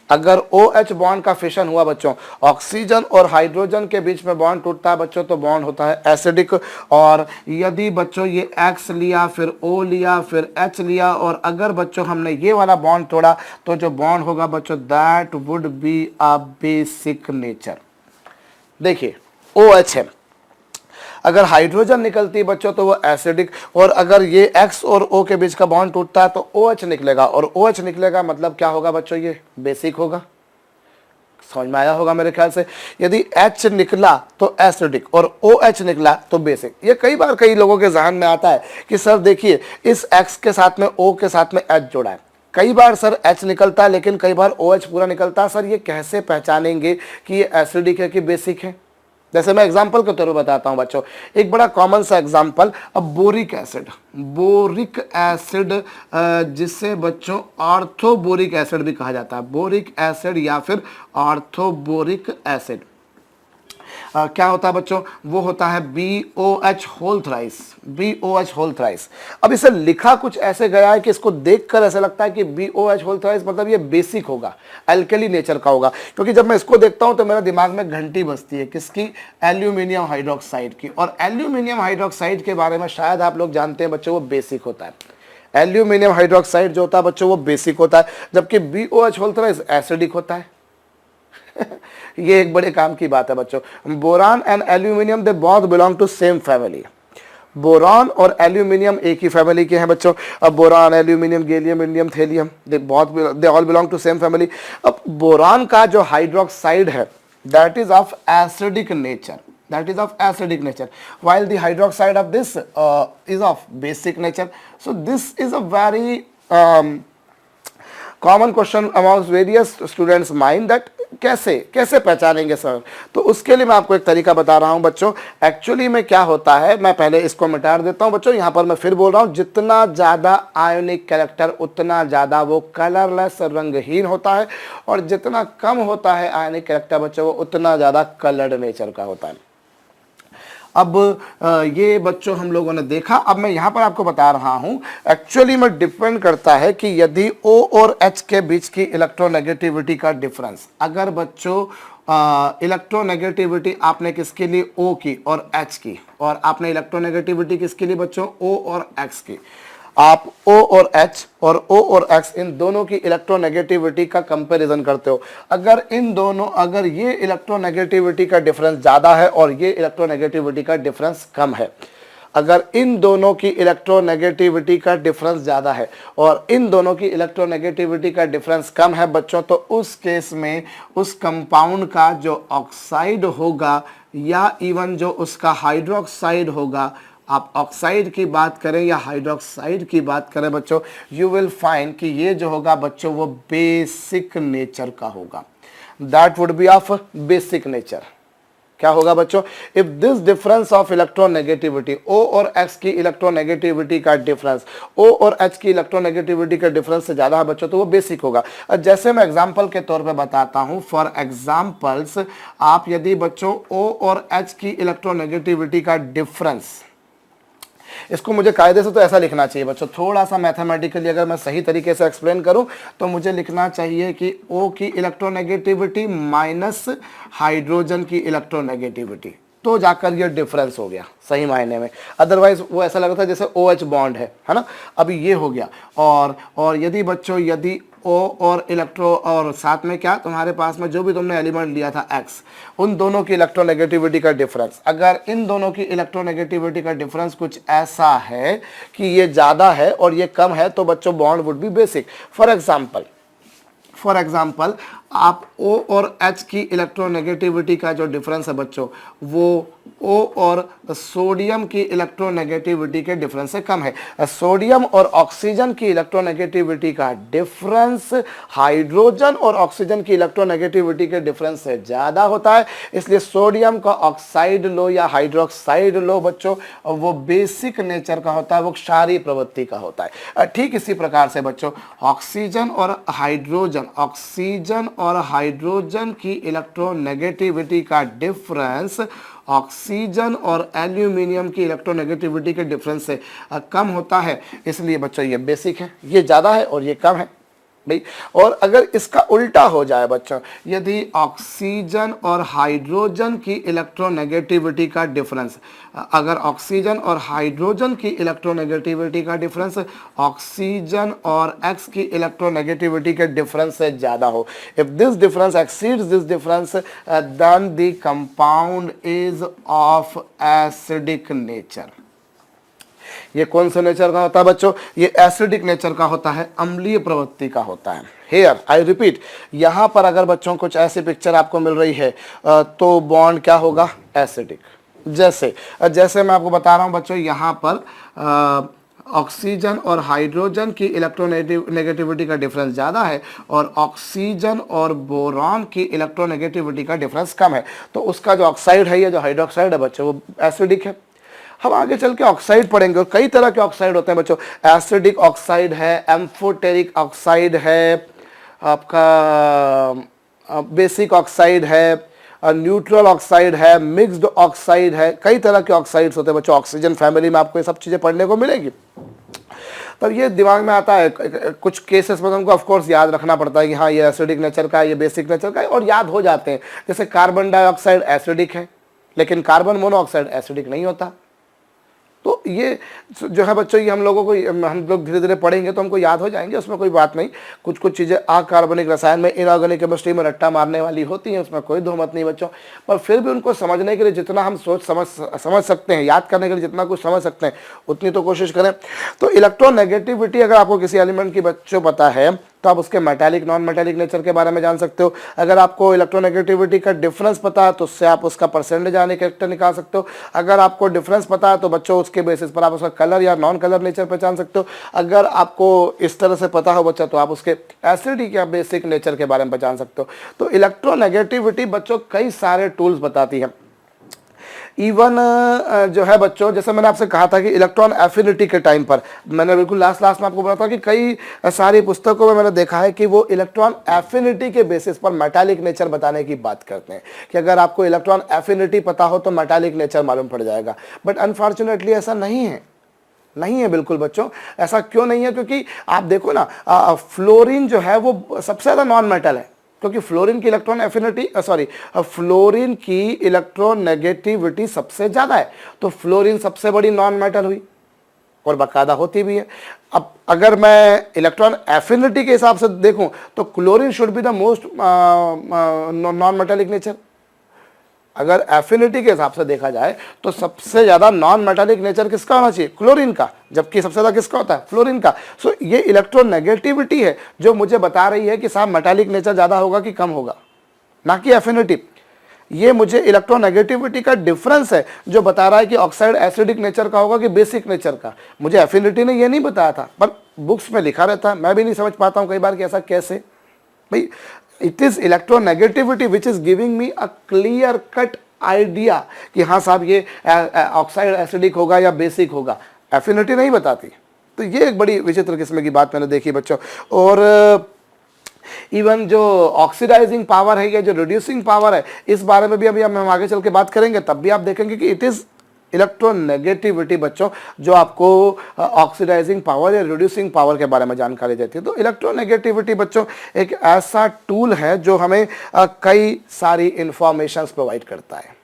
अगर OH बॉन्ड का फिशन हुआ बच्चों, ऑक्सीजन और हाइड्रोजन के बीच में बॉन्ड टूटता है बच्चों, तो बॉन्ड होता है एसिडिक। और यदि बच्चों ये X लिया, फिर O लिया, फिर H लिया, और अगर बच्चों हमने ये वाला बॉन्ड तोड़ा, तो जो बॉन्ड होगा बच्चों that would be a basic nature. देखिए OH है, अगर हाइड्रोजन निकलती है बच्चों तो वो एसिडिक, और अगर ये X और O के बीच का बॉन्ड टूटता है तो OH निकलेगा, और OH निकलेगा मतलब क्या होगा बच्चों, ये बेसिक होगा। समझ में आया होगा मेरे ख्याल से। यदि H निकला तो एसिडिक और OH निकला तो बेसिक। ये कई बार कई लोगों के जहन में आता है कि सर देखिए इस X के साथ में O के साथ में H जोड़ा है, कई बार सर H निकलता है लेकिन कई बार OH पूरा निकलता है, सर ये कैसे पहचानेंगे कि ये एसिडिक है कि बेसिक है। जैसे मैं एग्जांपल के तौर पर बताता हूं बच्चों, एक बड़ा कॉमन सा एग्जांपल, अब बोरिक एसिड, बोरिक एसिड जिसे बच्चों ऑर्थोबोरिक एसिड भी कहा जाता है, बोरिक एसिड या फिर ऑर्थोबोरिक एसिड क्या होता है बच्चों, वो होता है BOH whole thrice, BOH whole thrice. अब इसे लिखा कुछ ऐसे गया है कि इसको देखकर ऐसा लगता है कि BOH होल थ्राइस मतलब ये बेसिक होगा, अल्कली नेचर का होगा, क्योंकि जब मैं इसको देखता हूं तो मेरे दिमाग में घंटी बजती है किसकी, एल्यूमिनियम हाइड्रोक्साइड की। और एल्यूमिनियम हाइड्रोक्साइड के बारे में शायद आप लोग जानते हैं बच्चों, वो बेसिक होता है। एल्यूमिनियम हाइड्रोक्साइड जो होता है बच्चों वो बेसिक होता है, जबकि BOH होल थ्राइस एसिडिक होता है। ये एक बड़े काम की बात है बच्चों। Boron and aluminium they both belong to same family, boron और एल्यूमिनियम एक ही फैमिली के हैं बच्चों। अब boron, aluminium, gallium, indium, thallium they all belong to same family. अब बोरान का जो हाइड्रोक्साइड है that is of acidic nature, that is of acidic nature, while the hydroxide of this is of basic nature. So this is a very common question amongst various students mind that कैसे पहचानेंगे sir. तो उसके लिए मैं आपको एक तरीका बता रहा हूं बच्चों। एक्चुअली में क्या होता है, मैं पहले इसको मिटा देता हूं बच्चों, यहां पर मैं फिर बोल रहा हूं, जितना ज्यादा आयोनिक कैरेक्टर उतना ज्यादा वो कलरलेस रंगहीन होता है, और जितना कम होता है आयोनिक कैरेक्टर बच्चों वो उतना ज्यादा कलर्ड नेचर का होता है। अब ये बच्चों हम लोगों ने देखा। अब मैं यहाँ पर आपको बता रहा हूँ एक्चुअली में डिपेंड करता है कि यदि O और H के बीच की इलेक्ट्रोनेगेटिविटी का डिफरेंस, अगर बच्चों इलेक्ट्रोनेगेटिविटी आपने किसके लिए O की और H की, और आपने इलेक्ट्रोनेगेटिविटी किसके लिए बच्चों O और X की, आप O और H और O और X इन दोनों की इलेक्ट्रोनेगेटिविटी का कंपैरिजन करते हो। अगर इन दोनों, अगर ये इलेक्ट्रोनेगेटिविटी का डिफरेंस ज़्यादा है और ये इलेक्ट्रोनेगेटिविटी का डिफरेंस कम है, अगर इन दोनों की इलेक्ट्रोनेगेटिविटी का डिफरेंस ज़्यादा है और इन दोनों की इलेक्ट्रोनेगेटिविटी का डिफरेंस कम है बच्चों, तो उस केस में उस कंपाउंड का जो ऑक्साइड होगा या इवन जो उसका हाइड्रोक्साइड होगा, आप ऑक्साइड की बात करें या हाइड्रोक्साइड की बात करें बच्चों, यू विल फाइंड कि ये जो होगा बच्चों वो बेसिक नेचर का होगा, that would be of basic nature. क्या होगा बच्चों, if this difference of electronegativity, O और X की इलेक्ट्रोनेगेटिविटी का डिफरेंस O और H की इलेक्ट्रोनेगेटिविटी का डिफरेंस से ज्यादा है बच्चों तो वो बेसिक होगा। जैसे मैं एग्जांपल के तौर पे बताता हूं, फॉर एग्जांपल्स आप यदि बच्चों O और H की इलेक्ट्रोनेगेटिविटी का डिफरेंस, इसको मुझे कायदे से तो ऐसा लिखना चाहिए बच्चों, थोड़ा सा मैथमेटिकली अगर मैं सही तरीके से एक्सप्लेन करूं तो मुझे लिखना चाहिए कि O की इलेक्ट्रोनेगेटिविटी माइनस हाइड्रोजन की इलेक्ट्रोनेगेटिविटी, तो जाकर ये डिफरेंस हो गया सही मायने में। अदरवाइज वो ऐसा लगता है जैसे OH बॉन्ड है ना, अभी ये हो गया। और यदि बच्चों यदि O और इलेक्ट्रो और साथ में क्या तुम्हारे पास में जो भी तुमने एलिमेंट लिया था X, उन दोनों की इलेक्ट्रोनेगेटिविटी का डिफरेंस, अगर इन दोनों की इलेक्ट्रोनेगेटिविटी का डिफरेंस कुछ ऐसा है कि ये ज़्यादा है और ये कम है तो बच्चों bond would be basic. For example आप O और H की इलेक्ट्रोनेगेटिविटी का जो डिफरेंस है बच्चों वो O और सोडियम की इलेक्ट्रोनेगेटिविटी के डिफरेंस से कम है। सोडियम और ऑक्सीजन की इलेक्ट्रोनेगेटिविटी का डिफरेंस हाइड्रोजन और ऑक्सीजन की इलेक्ट्रोनेगेटिविटी के डिफरेंस से ज़्यादा होता है, इसलिए सोडियम का ऑक्साइड लो या हाइड्रोक्साइड लो बच्चों वो बेसिक नेचर का होता है, वो क्षारीय प्रवृत्ति का होता है। ठीक इसी प्रकार से बच्चों ऑक्सीजन और हाइड्रोजन की इलेक्ट्रोनेगेटिविटी का डिफरेंस ऑक्सीजन और एल्यूमिनियम की इलेक्ट्रोनेगेटिविटी के डिफरेंस से कम होता है, इसलिए बच्चों ये बेसिक है, ये ज़्यादा है और ये कम है। भाई। और अगर इसका उल्टा हो जाए बच्चों, यदि ऑक्सीजन और हाइड्रोजन की इलेक्ट्रोनेगेटिविटी का डिफरेंस, अगर ऑक्सीजन और हाइड्रोजन की इलेक्ट्रोनेगेटिविटी का डिफरेंस ऑक्सीजन और एक्स की इलेक्ट्रोनेगेटिविटी के डिफरेंस से ज्यादा हो, if this difference exceeds this difference, then the compound is of acidic nature. ये कौन से नेचर का होता है बच्चों? ये एसिडिक नेचर का होता है, अम्लीय प्रवृत्ति का होता है। हेयर आई रिपीट, यहां पर अगर बच्चों कुछ ऐसी पिक्चर आपको मिल रही है तो बॉन्ड क्या होगा? एसिडिक। जैसे मैं आपको बता रहा हूं बच्चों, यहां पर ऑक्सीजन और हाइड्रोजन की इलेक्ट्रोनेगेटिविटी का डिफरेंस ज़्यादा है और ऑक्सीजन और बोरॉन की इलेक्ट्रोनेगेटिविटी का डिफरेंस कम है, तो उसका जो ऑक्साइड है या जो हाइड्रोक्साइड है बच्चों वो एसिडिक है। हम आगे चल के ऑक्साइड पढ़ेंगे और कई तरह के ऑक्साइड होते हैं बच्चों। एसिडिक ऑक्साइड है, एम्फोटेरिक ऑक्साइड है, आपका बेसिक ऑक्साइड है, न्यूट्रल ऑक्साइड है, मिक्स्ड ऑक्साइड है, कई तरह के ऑक्साइड्स होते हैं बच्चों। ऑक्सीजन फैमिली में आपको ये सब चीज़ें पढ़ने को मिलेगी। तब ये दिमाग में आता है, कुछ केसेस में हमको ऑफ कोर्स याद रखना पड़ता है कि हाँ ये एसिडिक नेचर का है, ये बेसिक नेचर का है, और याद हो जाते हैं। जैसे कार्बन डाइऑक्साइड एसिडिक है, लेकिन कार्बन मोनोऑक्साइड एसिडिक नहीं होता। तो ये जो है बच्चों, ये हम लोगों को, हम लोग धीरे धीरे पढ़ेंगे तो हमको याद हो जाएंगे, उसमें कोई बात नहीं। कुछ कुछ चीज़ें अकार्बनिक रसायन में, इनऑर्गेनिक केमिस्ट्री में रट्टा मारने वाली होती हैं, उसमें कोई दो मत नहीं बच्चों। पर फिर भी उनको समझने के लिए जितना हम समझ सकते हैं, याद करने के लिए जितना कुछ समझ सकते हैं, उतनी तो कोशिश करें। तो इलेक्ट्रोनेगेटिविटी अगर आपको किसी एलिमेंट की बच्चों पता है तो आप उसके मेटालिक नॉन मेटालिक नेचर के बारे में जान सकते हो। अगर आपको इलेक्ट्रोनेगेटिविटी का डिफरेंस पता है तो उससे आप उसका परसेंटेज यानी कैरेक्टर निकाल सकते हो। अगर आपको डिफरेंस पता है तो बच्चों उसके बेसिस पर आप उसका कलर या नॉन कलर नेचर पहचान सकते हो। अगर आपको इस तरह से पता हो बच्चा तो आप उसके एसिडिक या बेसिक नेचर के बारे में पहचान सकते हो। तो इलेक्ट्रोनेगेटिविटी बच्चों कई सारे टूल्स बताती है। इवन जो है बच्चों, जैसे मैंने आपसे कहा था कि इलेक्ट्रॉन एफिनिटी के टाइम पर, मैंने बिल्कुल लास्ट में आपको बताया था कि कई सारी पुस्तकों में मैंने देखा है कि वो इलेक्ट्रॉन एफिनिटी के बेसिस पर मेटालिक नेचर बताने की बात करते हैं कि अगर आपको इलेक्ट्रॉन एफिनिटी पता हो तो मेटालिक नेचर मालूम पड़ जाएगा। बट अनफॉर्चुनेटली ऐसा नहीं है बिल्कुल बच्चों। ऐसा क्यों नहीं है? क्योंकि आप देखो ना, फ्लोरीन जो है वो सबसे ज़्यादा नॉन मेटल है, क्योंकि फ्लोरीन की फ्लोरीन की इलेक्ट्रोनेगेटिविटी सबसे ज्यादा है, तो फ्लोरीन सबसे बड़ी नॉन मेटल हुई और बाकायदा होती भी है। अब अगर मैं इलेक्ट्रॉन एफिनिटी के हिसाब से देखूं तो chlorine should be the most non metallic nature. अगर एफिनिटी के हिसाब से देखा जाए तो सबसे ज्यादा नॉन मेटालिक नेचर किसका होना चाहिए? क्लोरीन का, जबकि सबसे ज्यादा किसका होता है? फ्लोरीन का। सो ये इलेक्ट्रोनेगेटिविटी है जो मुझे बता रही है कि साहब मेटालिक नेचर ज्यादा होगा कि कम होगा, ना कि एफिनिटी। ये मुझे इलेक्ट्रोनेगेटिविटी का डिफरेंस है जो बता रहा है कि ऑक्साइड एसिडिक नेचर का होगा कि बेसिक नेचर का। मुझे एफिनिटी ने ये नहीं बताया था, पर बुक्स में लिखा रहता है, मैं भी नहीं समझ पाता हूं कई बार कि ऐसा कैसे। भाई, it is electronegativity which is giving me a clear cut idea कि हाँ साहब ये ऑक्साइड एसिडिक होगा या बेसिक होगा, एफिनिटी नहीं बताती। तो ये एक बड़ी विचित्र किस्म की बात मैंने देखी बच्चों। और इवन जो ऑक्सीडाइजिंग पावर है या जो रिड्यूसिंग पावर है, इस बारे में भी अभी हम आगे चल के बात करेंगे, तब भी आप देखेंगे कि इट इज इलेक्ट्रोनेगेटिविटी बच्चों जो आपको ऑक्सीडाइजिंग पावर या रिड्यूसिंग पावर के बारे में जानकारी देती है। तो इलेक्ट्रोनेगेटिविटी बच्चों एक ऐसा टूल है जो हमें कई सारी इंफॉर्मेशंस प्रोवाइड करता है।